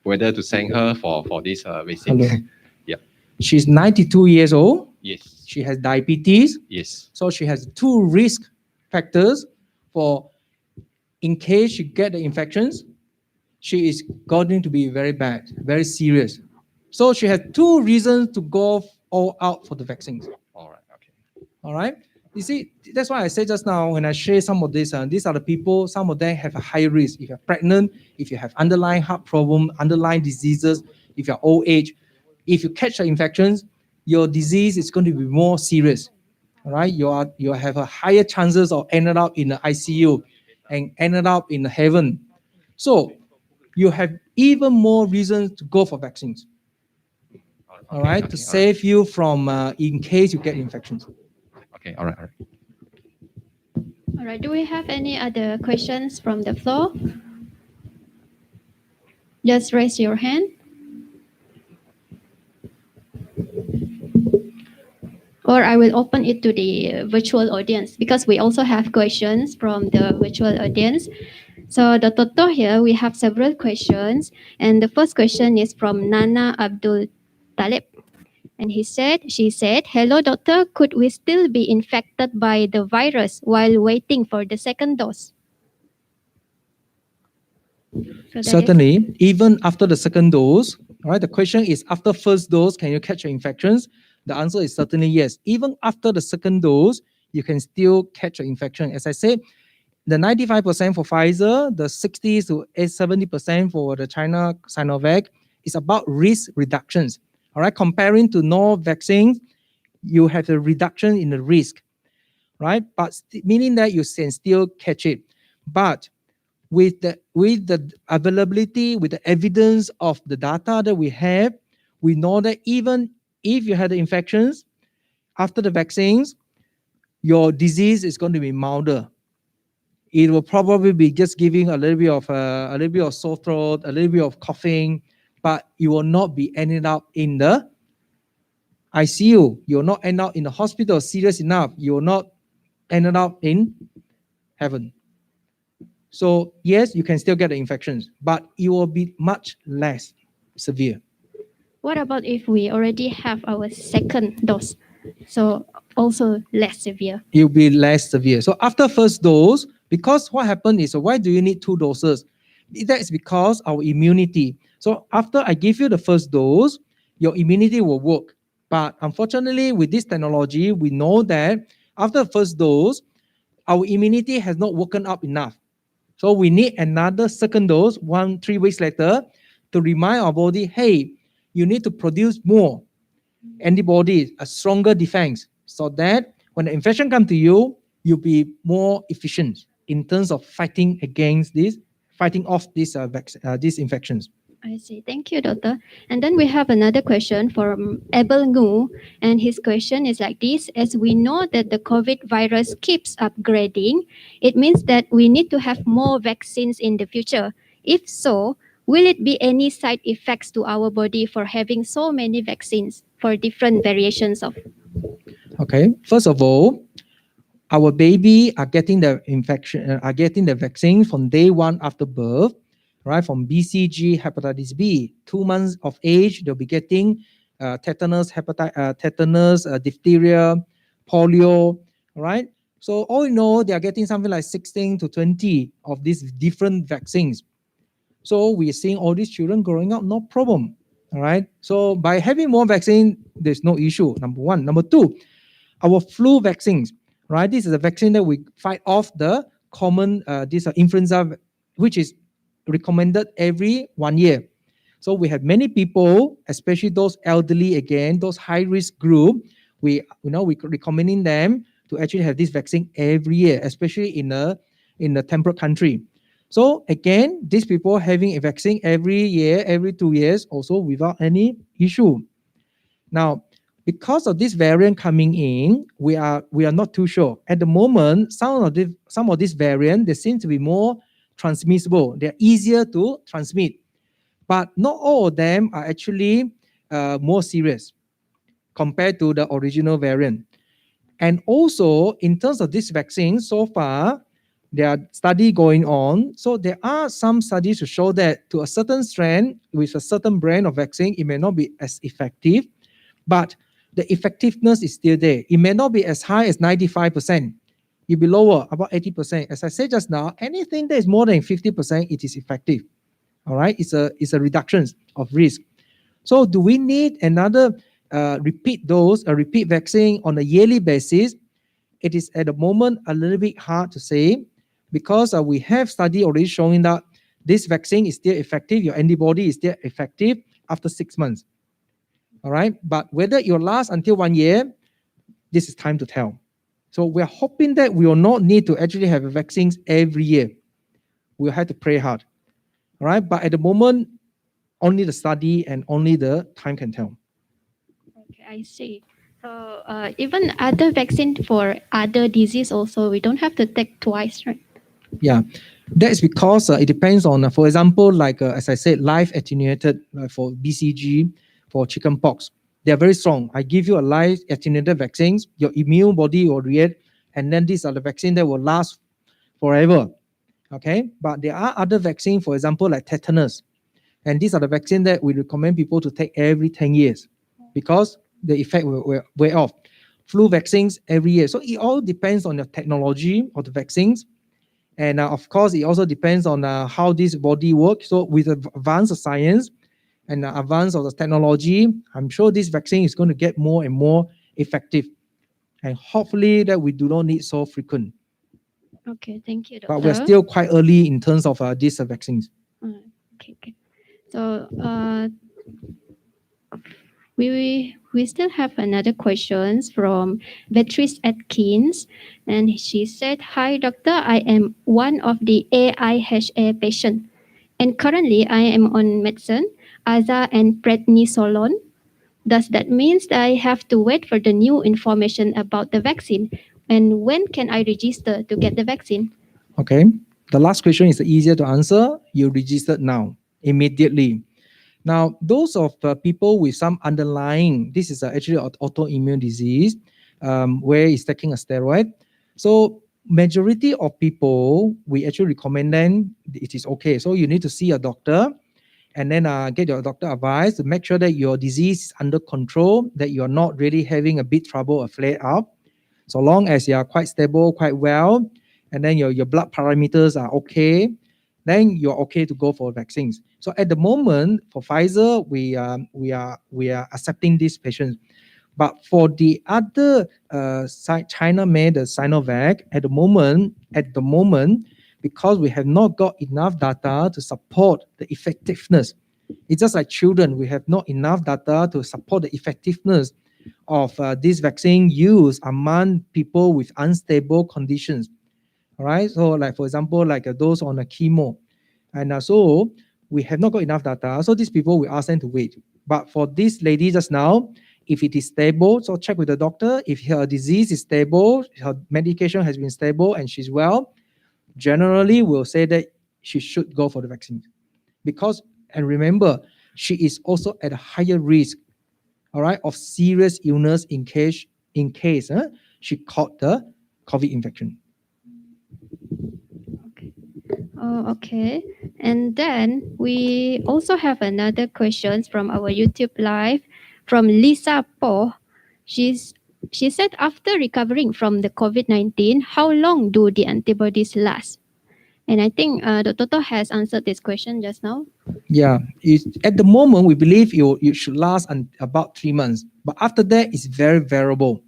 whether to send her for this vaccine. Hello. Yeah. She's 92 years old. Yes. She has diabetes. Yes. So she has 2 risk factors for, in case she get the infections, she is going to be very bad, very serious. So she has 2 reasons to go all out for the vaccines. All right. Okay. All right. You see, that's why I said just now when I share some of this, these are the people, some of them have a high risk. If you're pregnant, if you have underlying heart problem, underlying diseases, if you're old age, if you catch the infections, your disease is going to be more serious. All right. You have a higher chances of ending up in the ICU and ended up in heaven. So you have even more reasons to go for vaccines. All right, to save you from in case you get infections. Okay, all right. All right, do we have any other questions from the floor? Just raise your hand. Or I will open it to the virtual audience because we also have questions from the virtual audience. So Dr. To here, we have several questions. And the first question is from Nana Abdul Talib. And she said, hello, doctor, could we still be infected by the virus while waiting for the second dose? So certainly, even after the second dose, all right, the question is after first dose, can you catch infections? The answer is certainly yes. Even after the second dose, you can still catch an infection. As I said, the 95% for Pfizer, the 60 to 70% for the China Sinovac is about risk reductions. All right, comparing to no vaccines, you have a reduction in the risk, right? But meaning that you can still catch it. But with the availability, with the evidence of the data that we have, we know that even if you had the infections after the vaccines, your disease is going to be milder. It will probably be just giving a little bit of sore throat, a little bit of coughing, but you will not be ending up in the ICU. You will not end up in the hospital serious enough. You will not end up in heaven. So yes, you can still get the infections, but it will be much less severe. what about if we already have our second dose? So also less severe. It will be less severe. So after first dose, because what happened is, why do you need 2 doses? That is because our immunity. So after I give you the first dose, your immunity will work. But unfortunately, with this technology, we know that after the first dose, our immunity has not woken up enough. So we need another second dose, 3 weeks later, to remind our body, hey, you need to produce more antibodies, a stronger defense, so that when the infection comes to you, you'll be more efficient in terms of fighting against this, fighting off these infections. I see. Thank you, doctor. And then we have another question from Abel Ngu, and his question is like this: as we know that the COVID virus keeps upgrading, it means that we need to have more vaccines in the future. If so, will it be any side effects to our body for having so many vaccines for different variations of? Okay, first of all, our baby are getting the vaccine from day one after birth, right? From BCG, hepatitis B. 2 months of age, they'll be getting tetanus, diphtheria, polio, right? So all in all, they are getting something like 16 to 20 of these different vaccines. So we're seeing all these children growing up, no problem. All right. So by having more vaccine, there's no issue. Number one. Number two, our flu vaccines, right? This is a vaccine that we fight off the common influenza, which is recommended every 1 year. So we have many people, especially those elderly, again, those high risk group. We recommending them to actually have this vaccine every year, especially in a temperate country. So again, these people having a vaccine every year, every 2 years, also without any issue. Now, because of this variant coming in, we are not too sure at the moment. Some of these variants, they seem to be more transmissible. They're easier to transmit, but not all of them are actually more serious compared to the original variant. And also, in terms of this vaccine, so far, there are studies going on. So there are some studies to show that to a certain strain with a certain brand of vaccine, it may not be as effective, but the effectiveness is still there. It may not be as high as 95%. It'll be lower, about 80%. As I said just now, anything that is more than 50%, it is effective. All right, it's a reduction of risk. So do we need another repeat dose, a repeat vaccine on a yearly basis? It is at the moment a little bit hard to say, because we have study already showing that this vaccine is still effective, your antibody is still effective after 6 months. All right, but whether it will last until 1 year, this is time to tell. So we're hoping that we will not need to actually have vaccines every year. We'll have to pray hard. All right, but at the moment, only the study and only the time can tell. Okay, I see. So even other vaccine for other disease also, we don't have to take twice, right? Yeah, that is because it depends on, for example, like as I said, live attenuated for BCG, for chickenpox. They are very strong. I give you a live attenuated vaccines, your immune body will react, and then these are the vaccines that will last forever. Okay, but there are other vaccines, for example, like tetanus, and these are the vaccines that we recommend people to take every 10 years because the effect will wear off. Flu vaccines every year. So it all depends on the technology of the vaccines. And of course, it also depends on how this body works. So with the advance of science and the advance of the technology, I'm sure this vaccine is going to get more and more effective. And hopefully that we do not need so frequent. Okay, thank you, doctor. But we're still quite early in terms of these vaccines. Okay. So we still have another questions from Beatrice Atkins, and she said, "Hi, doctor. I am one of the AIHA patient, and currently I am on medicine, AZA and prednisolone. Does that mean that I have to wait for the new information about the vaccine? And when can I register to get the vaccine?" Okay. The last question is easier to answer. You register now, immediately. Now, those of people with some underlying, this is actually an autoimmune disease, where it's taking a steroid. So majority of people, we actually recommend them, it is okay. So you need to see a doctor and then get your doctor advice to make sure that your disease is under control, that you're not really having a big trouble, a flare up. So long as you are quite stable, quite well, and then your blood parameters are okay, then you're okay to go for vaccines. So at the moment, for Pfizer, we are accepting these patients. But for the other China-made Sinovac, at the moment, because we have not got enough data to support the effectiveness, It's just like children. We have not enough data to support the effectiveness of this vaccine use among people with unstable conditions. All right. So, like for example, like those on a chemo, and so we have not got enough data. So these people, we ask them to wait. But for this lady just now, if it is stable, so check with the doctor. If her disease is stable, her medication has been stable, and she's well, generally we'll say that she should go for the vaccine. Because, and remember, she is also at a higher risk, all right, of serious illness in case she caught the COVID infection. Oh, okay. And then we also have another question from our YouTube live from Lisa Po. She said, after recovering from the COVID-19, how long do the antibodies last? And I think Dr. To has answered this question just now. Yeah, at the moment, we believe it should last about 3 months. But after that, it's very variable.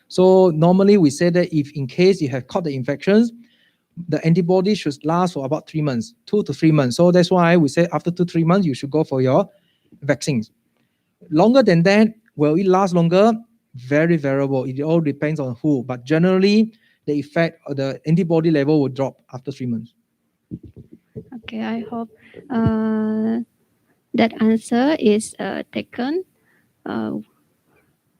So normally we say that if in case you have caught the infections, the antibody should last for about 3 months, 2 to 3 months. So that's why we say after 2 to 3 months, you should go for your vaccines. Longer than that, will it last longer? Very variable. It all depends on who. But generally, the effect of the antibody level will drop after 3 months. Okay, I hope that answer is taken.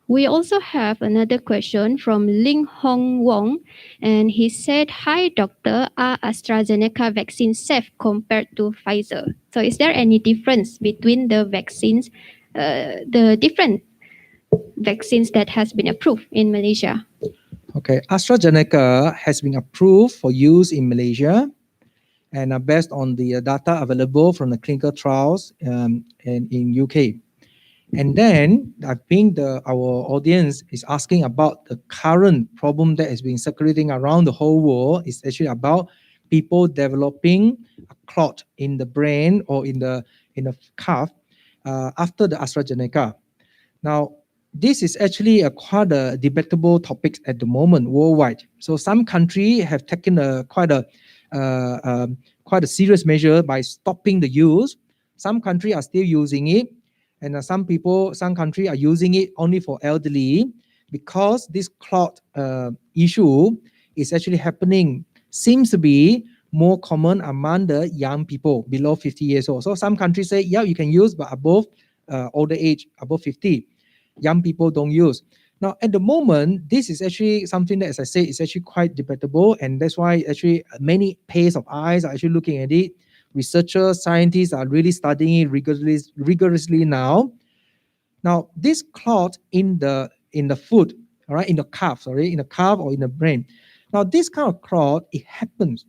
We also have another question from Ling Hong Wong, and he said, "Hi doctor, are AstraZeneca vaccines safe compared to Pfizer? So is there any difference between the vaccines, the different vaccines that has been approved in Malaysia?" Okay, AstraZeneca has been approved for use in Malaysia, and based on the data available from the clinical trials and in UK. And then I think our audience is asking about the current problem that has been circulating around the whole world. Is actually about people developing a clot in the brain or in the calf after the AstraZeneca. Now, this is actually quite a debatable topic at the moment worldwide. So some countries have taken quite a serious measure by stopping the use. Some countries are still using it. And some countries are using it only for elderly, because this clot issue is actually happening, seems to be more common among the young people below 50 years old. So some countries say, yeah, you can use, but above older age, above 50, young people don't use. Now, at the moment, this is actually something that, as I say, is actually quite debatable. And that's why actually many pairs of eyes are actually looking at it. Researchers, scientists are really studying it rigorously now. Now, this clot in the foot, all right, in the calf or in the brain. Now, this kind of clot, it happens,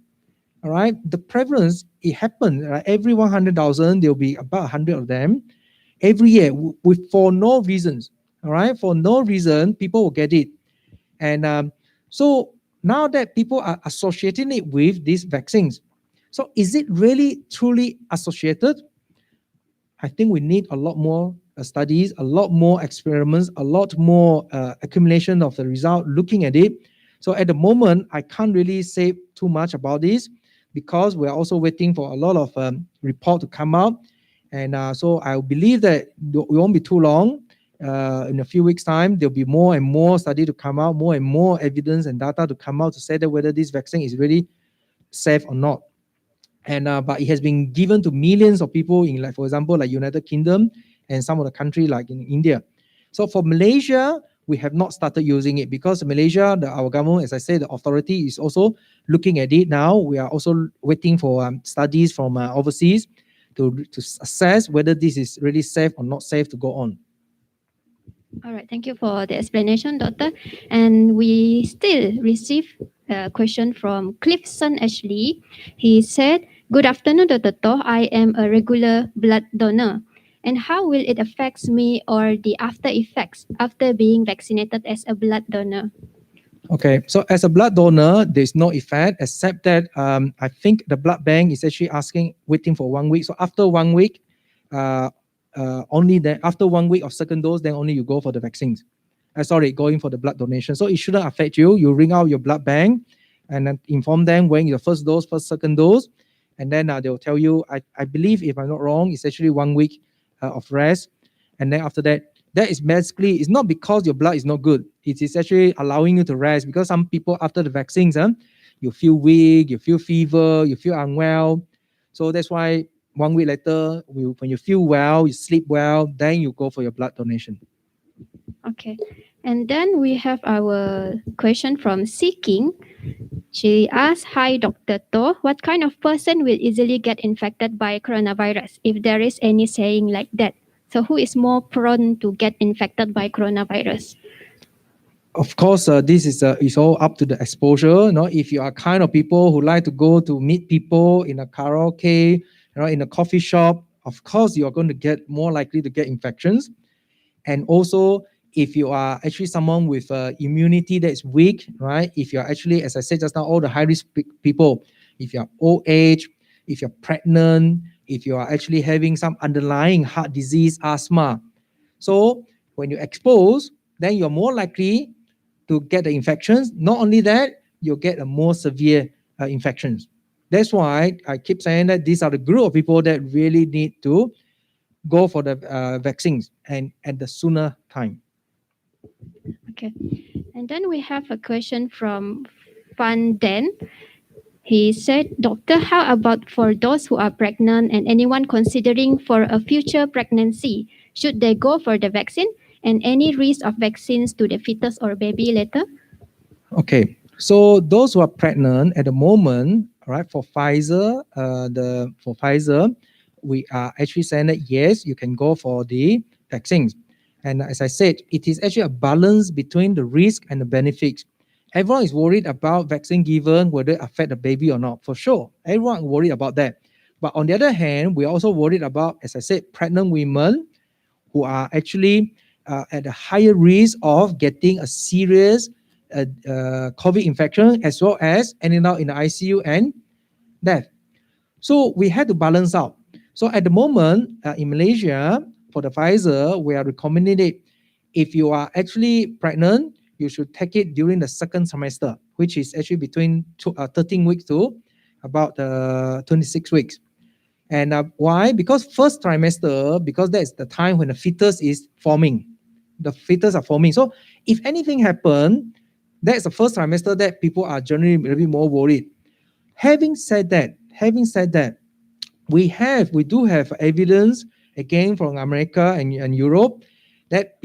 all right. The prevalence, it happens, right? Every 100,000, there'll be about 100 of them every year, for no reasons, all right. For no reason, people will get it, and so now that people are associating it with these vaccines. So is it really truly associated? I think we need a lot more studies, a lot more experiments, a lot more accumulation of the result looking at it. So at the moment, I can't really say too much about this, because we're also waiting for a lot of report to come out. And so I believe that it won't be too long. In a few weeks' time, there'll be more and more study to come out, more and more evidence and data to come out to say that whether this vaccine is really safe or not. And but it has been given to millions of people in, like for example, like United Kingdom and some of the country like in India. So for Malaysia, we have not started using it, because Malaysia, our government, as I said, the authority is also looking at it now. We are also waiting for studies from overseas to assess whether this is really safe or not safe to go on. All right, thank you for the explanation, Doctor. And we still receive a question from Clifton Ashley. He said, "Good afternoon, Dr. To. I am a regular blood donor. And how will it affect me or the after effects after being vaccinated as a blood donor?" Okay, so as a blood donor, there's no effect, except that I think the blood bank is actually waiting for 1 week. So after 1 week, only then after 1 week of second dose, then only you go for the vaccines. Going for the blood donation. So it shouldn't affect you. You ring out your blood bank and then inform them when your first dose, second dose, and then they will tell you, I believe, if I'm not wrong, it's actually 1 week of rest. And then after that, that is basically, it's not because your blood is not good. It is actually allowing you to rest, because some people after the vaccines, you feel weak, you feel fever, you feel unwell. So that's why 1 week later, when you feel well, you sleep well, then you go for your blood donation. Okay. And then we have our question from Seeking. She asked, "Hi, Dr. To, what kind of person will easily get infected by coronavirus, if there is any saying like that? So who is more prone to get infected by coronavirus?" Of course, this is all up to the exposure. If you are kind of people who like to go to meet people in a karaoke, in a coffee shop, of course you are going to get more likely to get infections. And also, if you are actually someone with immunity that's weak, right? If you're actually, as I said just now, all the high risk people, if you're old age, if you're pregnant, if you are actually having some underlying heart disease, asthma. So when you expose, then you're more likely to get the infections. Not only that, you'll get a more severe infections. That's why I keep saying that these are the group of people that really need to go for the vaccines, and at the sooner time. Okay. And then we have a question from Fan Den. He said, "Doctor, how about for those who are pregnant and anyone considering for a future pregnancy? Should they go for the vaccine? And any risk of vaccines to the fetus or baby later?" Okay, so those who are pregnant at the moment, right, for Pfizer, we are actually saying that yes, you can go for the vaccines. And as I said, it is actually a balance between the risk and the benefits. Everyone is worried about vaccine given, whether it affect the baby or not, for sure. Everyone worried about that. But on the other hand, we are also worried about, as I said, pregnant women who are actually at a higher risk of getting a serious COVID infection, as well as ending up in the ICU and death. So we had to balance out. So at the moment, in Malaysia, for the Pfizer, we are recommending it. If you are actually pregnant, you should take it during the second trimester, which is actually between 13 weeks to about 26 weeks. And why? Because first trimester, because that's the time when the fetus is forming. The fetus are forming. So if anything happen, that's the first trimester that people are generally a little bit more worried. Having said that, we do have evidence again from America and Europe that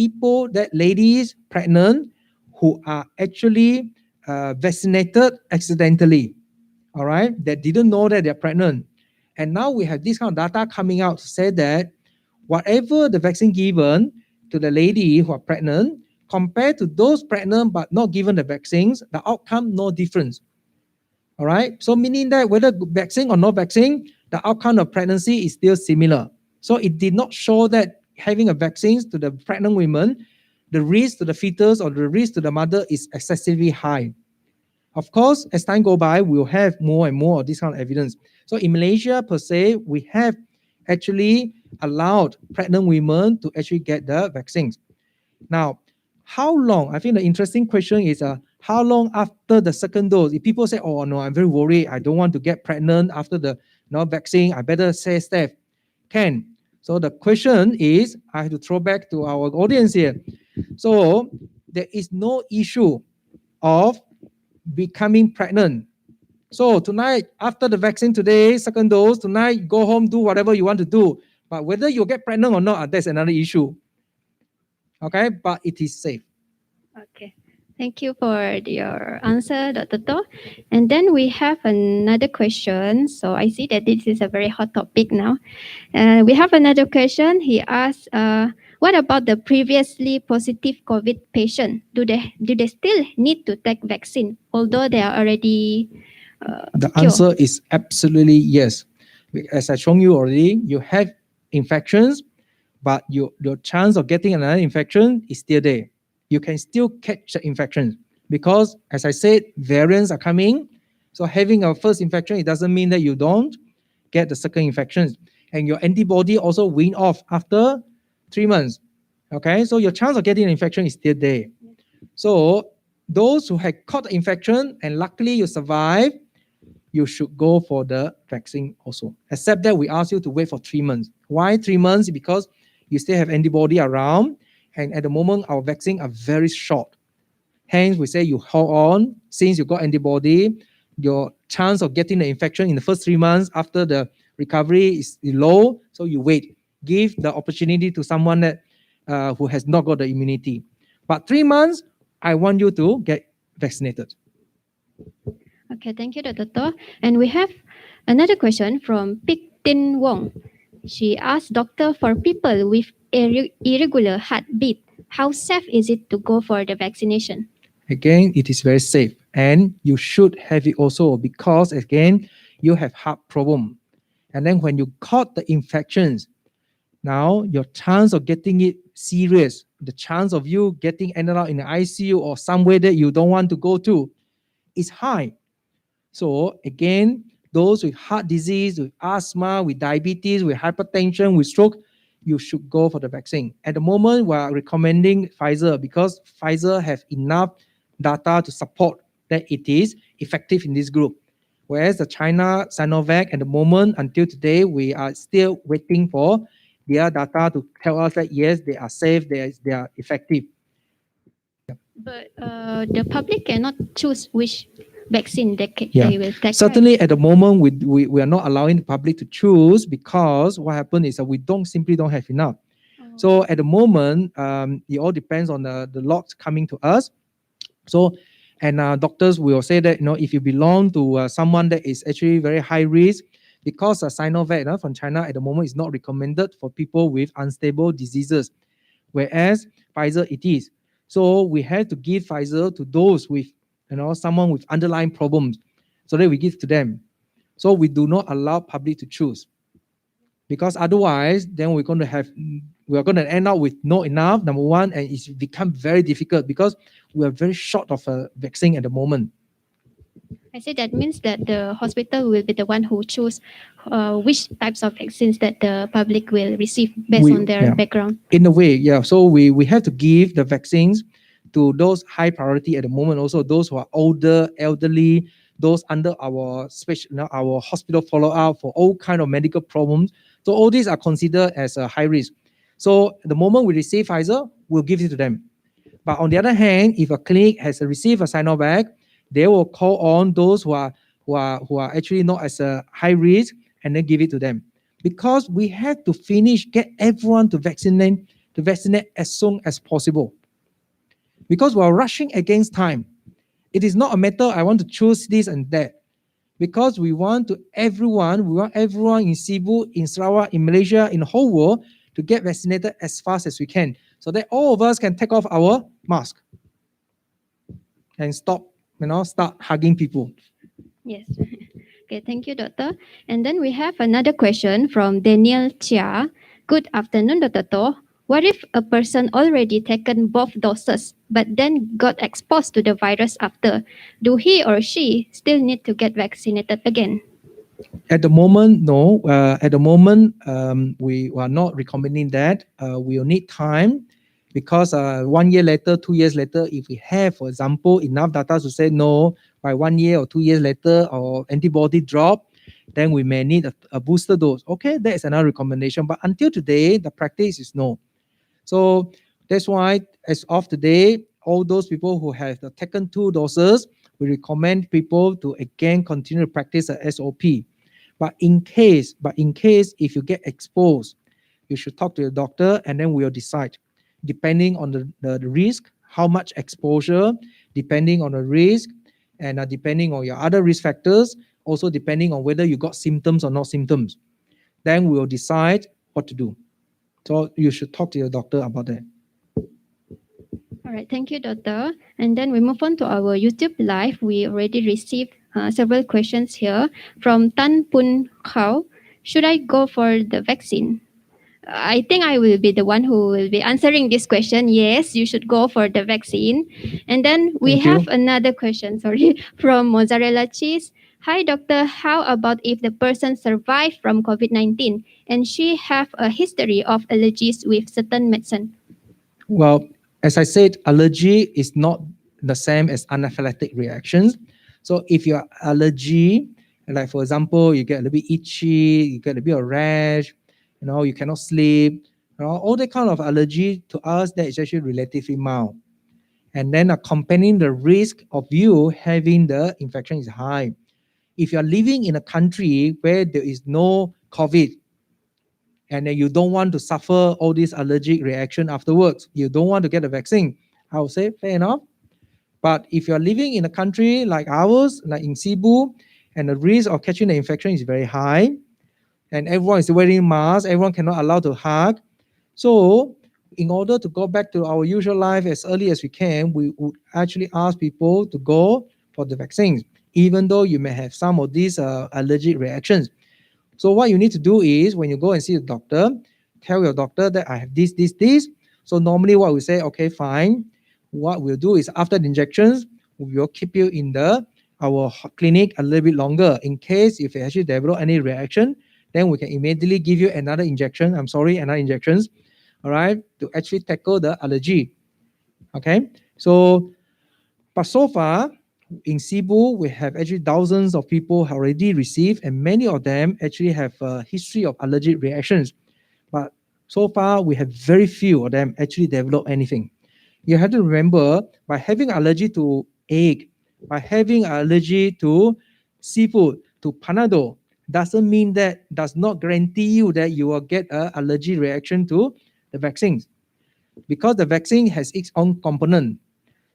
ladies pregnant who are actually vaccinated accidentally, all right, that didn't know that they're pregnant. And now we have this kind of data coming out to say that whatever the vaccine given to the lady who are pregnant, compared to those pregnant but not given the vaccines, the outcome no difference. All right. So meaning that whether vaccine or no vaccine, the outcome of pregnancy is still similar. So it did not show that having a vaccine to the pregnant women, the risk to the fetus or the risk to the mother is excessively high. Of course, as time go by, we'll have more and more of this kind of evidence. So in Malaysia, per se, we have actually allowed pregnant women to actually get the vaccines. Now, how long? I think the interesting question is how long after the second dose? If people say, "Oh no, I'm very worried. I don't want to get pregnant after the vaccine. I better say Steph." Can. So the question is, I have to throw back to our audience here. So there is no issue of becoming pregnant. So tonight, after the vaccine today, second dose, tonight, go home, do whatever you want to do. But whether you get pregnant or not, that's another issue. Okay, but it is safe. Okay. Thank you for your answer, Dr. To. And then we have another question. So I see that this is a very hot topic now. We have another question. He asks, "What about the previously positive COVID patient? Do they still need to take vaccine, although they are already The cured?" answer is absolutely yes. As I shown you already, you have infections, but your chance of getting another infection is still there. You can still catch the infection because, as I said, variants are coming. So having a first infection, it doesn't mean that you don't get the second infection. And your antibody also wean off after 3 months. Okay, so your chance of getting an infection is still there. So those who had caught the infection and luckily you survive, you should go for the vaccine also. Except that we ask you to wait for 3 months. Why 3 months? Because you still have antibody around, and at the moment our vaccine are very short. Hence, we say you hold on. Since you got antibody, your chance of getting the infection in the first 3 months after the recovery is low, so you wait. Give the opportunity to someone that who has not got the immunity. But 3 months, I want you to get vaccinated. Okay, thank you, Dr. To. And we have another question from Pik Tin Wong. She asked, Doctor, for people with irregular heartbeat, how safe is it to go for the vaccination? Again, it is very safe, and you should have it also because again, you have heart problem, and then when you caught the infections, now your chance of getting it serious, the chance of you getting ended up in the ICU or somewhere that you don't want to go to, is high. So again, those with heart disease, with asthma, with diabetes, with hypertension, with stroke, you should go for the vaccine. At the moment, we are recommending Pfizer because Pfizer have enough data to support that it is effective in this group. Whereas the China Sinovac, at the moment, until today, we are still waiting for their data to tell us that yes, they are safe, they are effective. But the public cannot choose which vaccine Yeah. they will take. Certainly, at the moment, we are not allowing the public to choose because what happened is that we simply don't have enough. Right? So at the moment, it all depends on the lots coming to us. So, and doctors will say that if you belong to someone that is actually very high risk, because Sinovac from China at the moment is not recommended for people with unstable diseases, whereas Pfizer it is. So we have to give Pfizer to those with someone with underlying problems, so that we give to them. So we do not allow public to choose, because otherwise then we're going to end up with not enough, number one, and it's become very difficult because we are very short of a vaccine at the moment. I say that means that the hospital will be the one who choose which types of vaccines that the public will receive based on their background. In a way, yeah. So we have to give the vaccines to those high priority at the moment, also those who are older, elderly, those under our our hospital follow-up for all kind of medical problems. So all these are considered as a high risk. So the moment we receive Pfizer, we'll give it to them. But on the other hand, if a clinic has received a Sinovac, they will call on those who are actually not as a high risk and then give it to them. Because we have to get everyone to vaccinate as soon as possible. Because we're rushing against time. It is not a matter I want to choose this and that. Because we want everyone in Sibu, in Sarawak, in Malaysia, in the whole world to get vaccinated as fast as we can, so that all of us can take off our mask and start hugging people. Yes. Okay, thank you, Doctor. And then we have another question from Daniel Chia. Good afternoon, Dr. To. What if a person already taken both doses but then got exposed to the virus after? Do he or she still need to get vaccinated again? At the moment, no. At the moment, we are not recommending that. We will need time because 1 year later, 2 years later, if we have, for example, enough data to say no, by 1 year or 2 years later, our antibody drop, then we may need a booster dose. Okay, that is another recommendation. But until today, the practice is no. So that's why, as of today, all those people who have taken 2 doses, we recommend people to again continue to practice the SOP. But in case, if you get exposed, you should talk to your doctor, and then we'll decide, depending on the risk, how much exposure, depending on the risk, and depending on your other risk factors, also depending on whether you got symptoms or not symptoms. Then we'll decide what to do. So you should talk to your doctor about that. All right, thank you, Doctor. And then we move on to our YouTube Live. We already received several questions here from Tan Pun Khao. Should I go for the vaccine? I think I will be the one who will be answering this question. Yes, you should go for the vaccine. And then we have another question, from Mozzarella Cheese. Hi, doctor. How about if the person survived from COVID-19 and she have a history of allergies with certain medicine? Well, as I said, allergy is not the same as anaphylactic reactions. So if your allergy Like for example, you get a little bit itchy, you get a bit of rash, you cannot sleep, all that kind of allergy to us that is actually relatively mild. And then accompanying the risk of you having the infection is high. If you are living in a country where there is no COVID, and then you don't want to suffer all these allergic reaction afterwards, you don't want to get the vaccine, I would say fair enough. But if you're living in a country like ours, like in Sibu, and the risk of catching the infection is very high, and everyone is wearing masks, everyone cannot allow to hug. So in order to go back to our usual life as early as we can, we would actually ask people to go for the vaccines, even though you may have some of these allergic reactions. So what you need to do is when you go and see the doctor, tell your doctor that I have this. So normally what we say, okay, fine. What we'll do is after the injections, we will keep you in our clinic a little bit longer in case if you actually develop any reaction, then we can immediately give you another injection. Another injections, all right, to actually tackle the allergy. Okay, but so far in Sibu, we have actually thousands of people already received, and many of them actually have a history of allergic reactions. But so far, we have very few of them actually develop anything. You have to remember, by having allergy to egg, by having allergy to seafood, to panado, does not guarantee you that you will get an allergy reaction to the vaccines, because the vaccine has its own component.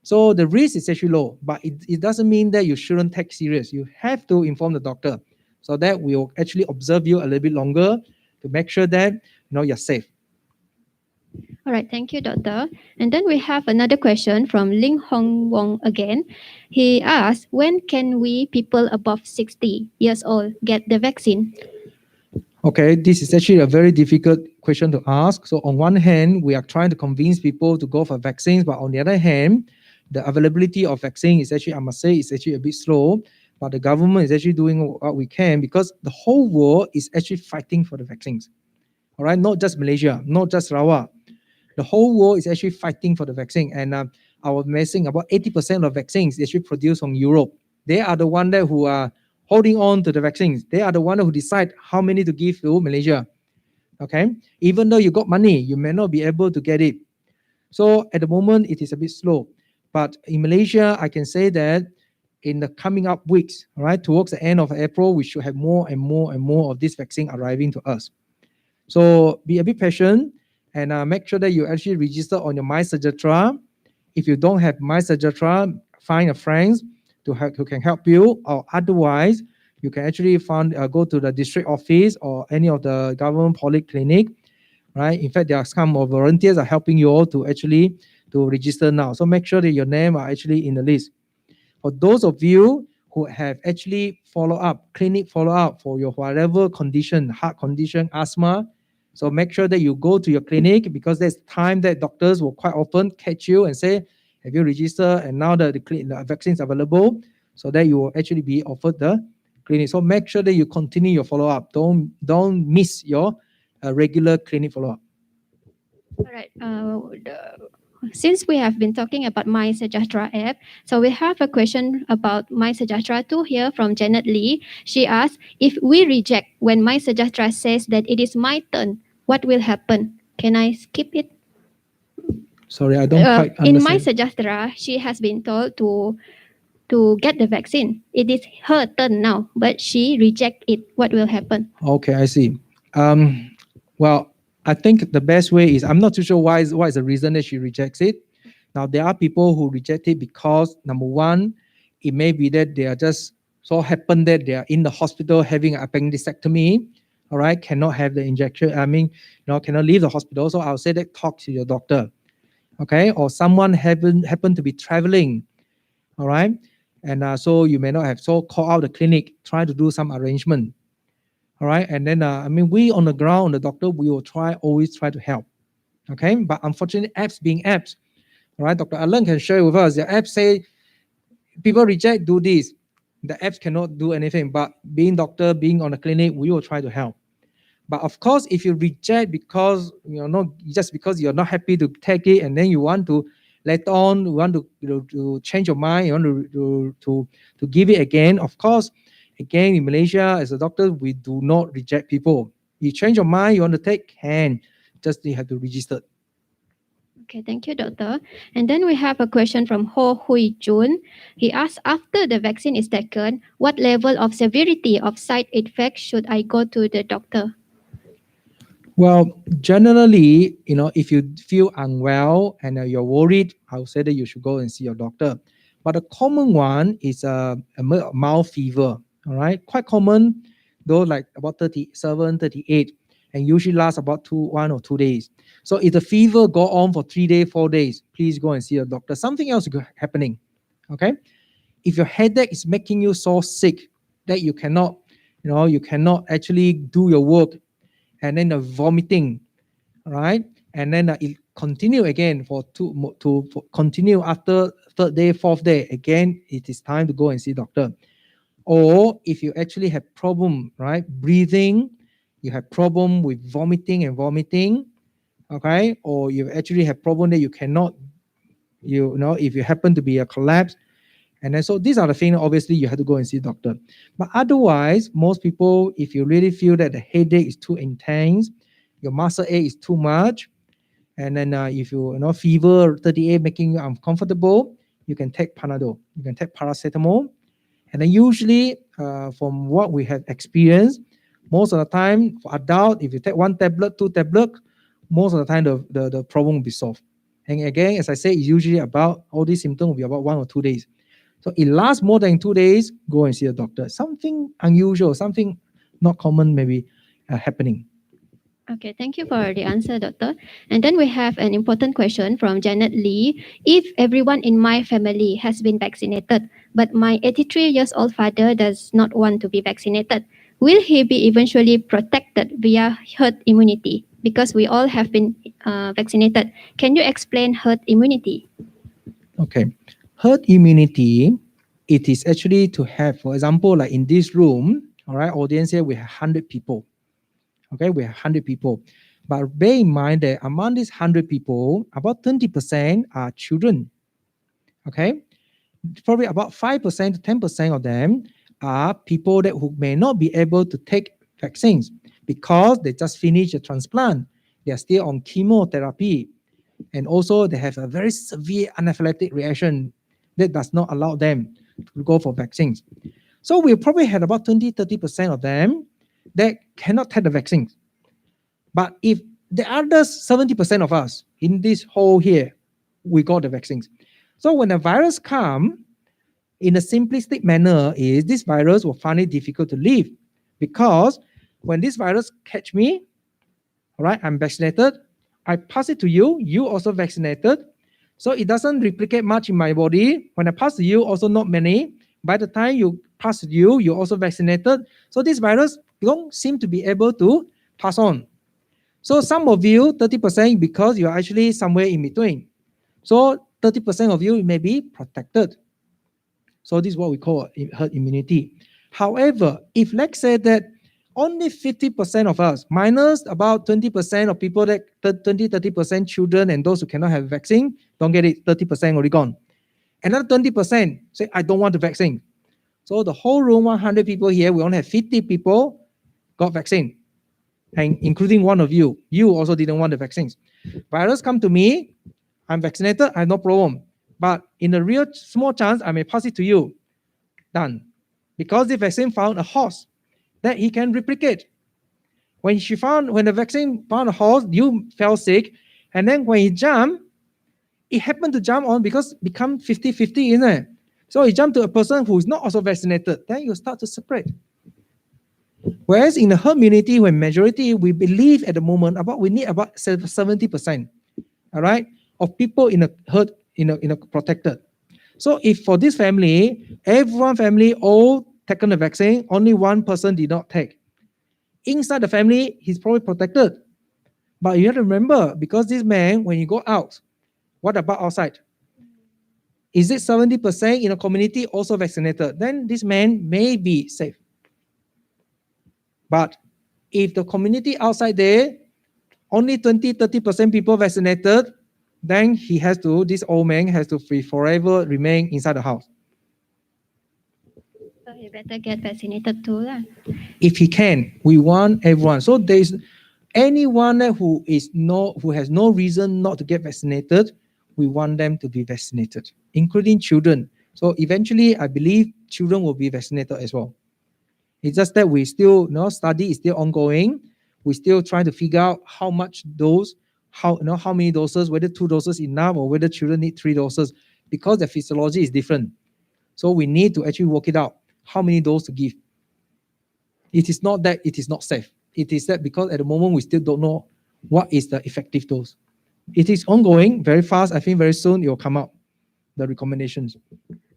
So the risk is actually low, but it doesn't mean that you shouldn't take serious. You have to inform the doctor so that we'll actually observe you a little bit longer to make sure that you're safe. All right, thank you, Doctor. And then we have another question from Ling Hong Wong again. He asked, when can we, people above 60 years old, get the vaccine? Okay, this is actually a very difficult question to ask. So on one hand, we are trying to convince people to go for vaccines, but on the other hand, the availability of vaccine is actually, I must say, is actually a bit slow. But the government is actually doing what we can, because the whole world is actually fighting for the vaccines. All right, not just Malaysia, not just Sarawak. The whole world is actually fighting for the vaccine, and our messing about 80% of vaccines is actually produced from Europe. They are the one that who are holding on to the vaccines. They are the one who decide how many to give to Malaysia. Okay, even though you got money, you may not be able to get it. So at the moment, it is a bit slow. But in Malaysia, I can say that in the coming up weeks, all right, towards the end of April, we should have more and more and more of this vaccine arriving to us. So be a bit patient, and make sure that you actually register on your MySejahtera. If you don't have MySejahtera, find a friend who can help you, or otherwise you can actually go to the district office or any of the government polyclinic, right? In fact, there are some of volunteers are helping you all to actually to register now. So make sure that your name are actually in the list. For those of you who have actually clinic follow up for your whatever condition, heart condition, asthma, so make sure that you go to your clinic, because there's time that doctors will quite often catch you and say, have you registered? And now the vaccine is available, so that you will actually be offered the clinic. So make sure that you continue your follow up. Don't miss your regular clinic follow up. All right. Since we have been talking about My Sejahtera app, so we have a question about My Sejahtera too here from Janet Lee. She asks, if we reject when My Sejahtera says that it is my turn, what will happen? Can I skip it? Sorry, I don't quite understand. In My Sejahtera, she has been told to get the vaccine. It is her turn now, but she reject it. What will happen? Okay, I see. Well, I think the best way is, I'm not too sure why is the reason that she rejects it. Now, there are people who reject it because, number one, it may be that they are just so happen that they are in the hospital having an appendectomy, all right, cannot have the injection. Cannot leave the hospital. So I'll say that talk to your doctor, okay? Or someone happen to be traveling, all right? And so you may not have, so call out the clinic, try to do some arrangement. All right. And then, we on the ground, the doctor, we will always try to help. Okay. But unfortunately, apps being apps, all right, Dr. Alan can share with us. The apps say people reject, do this. The apps cannot do anything. But being doctor, being on the clinic, we will try to help. But of course, if you reject because just because you're not happy to take it, and then you want to later on, you want to change your mind, you want to give it again, of course, Again, in Malaysia, as a doctor, we do not reject people. You change your mind, you want to take, can. Just you have to register. Okay, thank you, doctor. And then we have a question from Ho Hui Jun. He asks, after the vaccine is taken, what level of severity of side effects should I go to the doctor? Well, generally, if you feel unwell and you're worried, I would say that you should go and see your doctor. But a common one is a mild fever, all right? Quite common, though, like about 37, 38, and usually lasts about 1 or 2 days. So if the fever go on for 3 days, 4 days, please go and see a doctor. Something else is happening, okay? If your headache is making you so sick that you cannot actually do your work, and then the vomiting, right? And then it continue again for continue after 3rd day, 4th day. Again, it is time to go and see doctor. Or if you actually have problem, right, breathing, you have problem with vomiting, okay? Or you actually have problem that you cannot, if you happen to be a collapse, and then so these are the things obviously you have to go and see doctor. But otherwise, most people, if you really feel that the headache is too intense, your muscle ache is too much, and then if fever 38 making you uncomfortable, you can take Panadol, you can take paracetamol. And then usually, from what we have experienced, most of the time for adult, if you take 1 tablet, 2 tablet, most of the time the problem will be solved. And again, as I say, it's usually about all these symptoms will be about 1 or 2 days. So it lasts more than 2 days, go and see a doctor. Something unusual, something not common maybe happening. Okay, thank you for the answer, doctor. And then we have an important question from Janet Lee. If everyone in my family has been vaccinated, but my 83 years old father does not want to be vaccinated, will he be eventually protected via herd immunity? Because we all have been vaccinated. Can you explain herd immunity? Okay. Herd immunity, it is actually to have, for example, like in this room, all right, audience here, we have 100 people. Okay, we have 100 people. But bear in mind that among these 100 people, about 20% are children. Okay, probably about 5% to 10% of them are people who may not be able to take vaccines because they just finished a transplant. They are still on chemotherapy. And also they have a very severe anaphylactic reaction that does not allow them to go for vaccines. So we probably had about 20-30% of them that cannot take the vaccines. But if the other 70% of us in this whole here, we got the vaccines. So when the virus come, in a simplistic manner is this virus will find it difficult to live, because when this virus catch me, all right, I'm vaccinated, I pass it to you, you also vaccinated. So it doesn't replicate much in my body. When I pass to you, also not many. By the time you pass to you, you're also vaccinated. So this virus don't seem to be able to pass on. So some of you, 30%, because you're actually somewhere in between. So 30% of you may be protected. So this is what we call herd immunity. However, if let's say that only 50% of us, minus about 20% of people, that 20-30% children and those who cannot have vaccine, don't get it, 30% already gone. Another 20% say, I don't want the vaccine. So the whole room, 100 people here, we only have 50 people got vaccine, and including one of you. You also didn't want the vaccines. Virus come to me, I'm vaccinated, I have no problem. But in a real small chance, I may pass it to you. Done. Because the vaccine found a horse that he can replicate. When the vaccine found a horse, you fell sick, and then when he jumped, it happened to jump on because become 50-50, isn't it? So he jumped to a person who is not also vaccinated, then you start to spread. Whereas in the herd immunity, when majority, we believe at the moment we need about 70%, all right, of people in a herd, in a protected. So if for this family, everyone family all taken the vaccine, only one person did not take. Inside the family, he's probably protected. But you have to remember, because this man, when you go out, what about outside? Is it 70% in a community also vaccinated? Then this man may be safe. But if the community outside there, only 20-30% people vaccinated, then this old man has to forever remain inside the house. you better get vaccinated too, lah. If he can, we want everyone. So there's anyone who has no reason not to get vaccinated, we want them to be vaccinated, including children. So eventually, I believe children will be vaccinated as well. It's just that we still, study is still ongoing. We still trying to figure out how much dose, how many doses, whether 2 doses enough or whether children need 3 doses, because the physiology is different. So we need to actually work it out, how many doses to give. It is not that it is not safe. It is that because at the moment we still don't know what is the effective dose. It is ongoing very fast. I think very soon it will come out, the recommendations.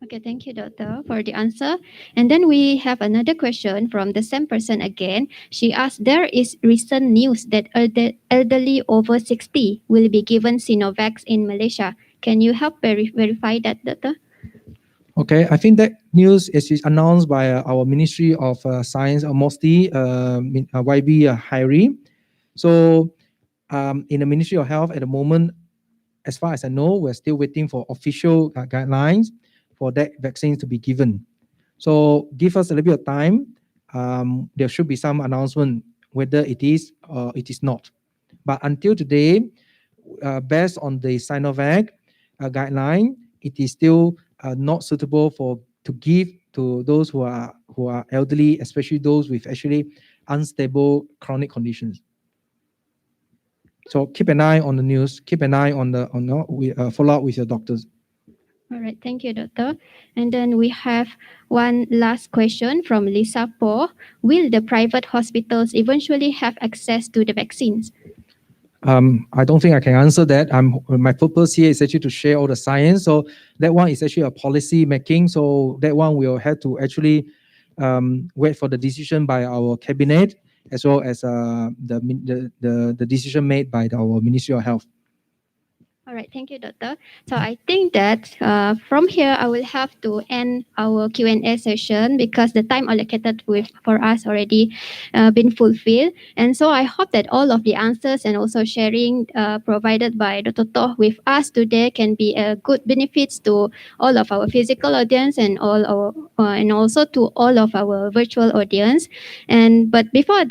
Okay, thank you, Doctor, for the answer. And then we have another question from the same person again. She asked, there is recent news that elderly over 60 will be given Sinovac in Malaysia. Can you help verify that, Doctor? Okay, I think that news is announced by our Ministry of Science, or mostly YB Hairi. So in the Ministry of Health at the moment, as far as I know, we're still waiting for official guidelines for that vaccine to be given. So give us a little bit of time. There should be some announcement whether it is or it is not. But until today, based on the Sinovac guideline, it is still not suitable to give to those who are elderly, especially those with actually unstable chronic conditions. So keep an eye on the news. Keep an eye on follow up with your doctors. All right, thank you, Doctor. And then we have one last question from Lisa Po. Will the private hospitals eventually have access to the vaccines? I don't think I can answer that. My purpose here is actually to share all the science. So that one is actually a policy making. So that one we'll have to actually wait for the decision by our cabinet, as well as the decision made by our Ministry of Health. All right, thank you, Doctor. So I think that from here, I will have to end our Q&A session because the time allocated for us already been fulfilled. And so I hope that all of the answers and also sharing provided by Dr. Toh with us today can be a good benefits to all of our physical audience and and also to all of our virtual audience. But before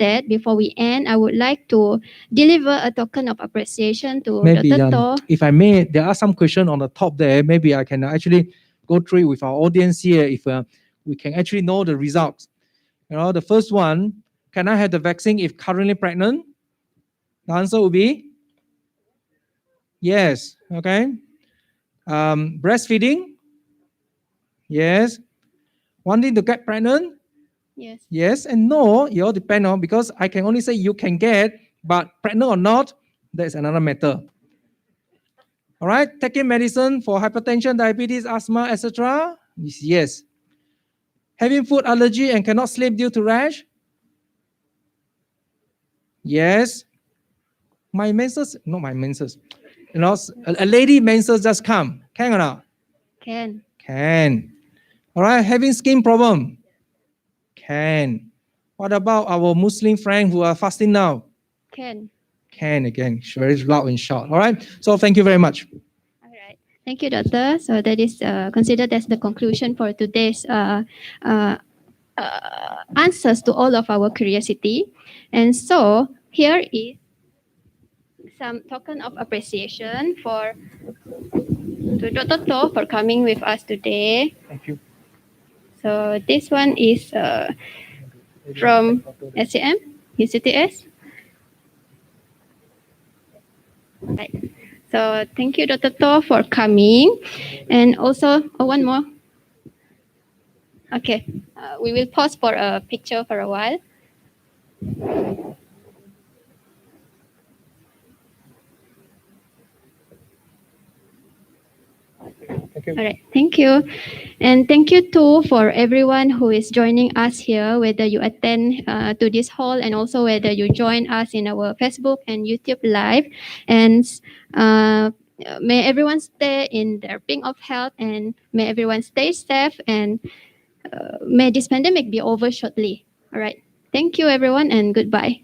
we end, I would like to deliver a token of appreciation to Maybe, Dr. Toh. if I may, there are some questions on the top there. Maybe I can actually go through it with our audience here if we can actually know the results. The first one, can I have the vaccine if currently pregnant? The answer will be yes. Okay. Breastfeeding? Yes. Wanting to get pregnant? Yes. Yes and no. It all depends on, because I can only say you can get, but pregnant or not, that's another matter. All right, taking medicine for hypertension, diabetes, asthma, etc. Yes. Having food allergy and cannot sleep due to rash? Yes. My menses, not my menses. A lady menses just come. Can or not? Can. Can. All right, having skin problem? Can. What about our Muslim friends who are fasting now? Can. Can again. Very loud and short. All right. So thank you very much. All right. Thank you, Doctor. So that is considered as the conclusion for today's answers to all of our curiosity. And so here is some token of appreciation to Dr. Toh for coming with us today. Thank you. So this one is from SCM, UCTS. Right. So thank you, Dr. Toh, for coming. And also, one more. Okay, we will pause for a picture for a while. Thank you. All right, thank you. And thank you too for everyone who is joining us here, whether you attend to this hall and also whether you join us in our Facebook and YouTube live. And may everyone stay in their ping of health, and may everyone stay safe, and may this pandemic be over shortly. All right. Thank you, everyone, and goodbye.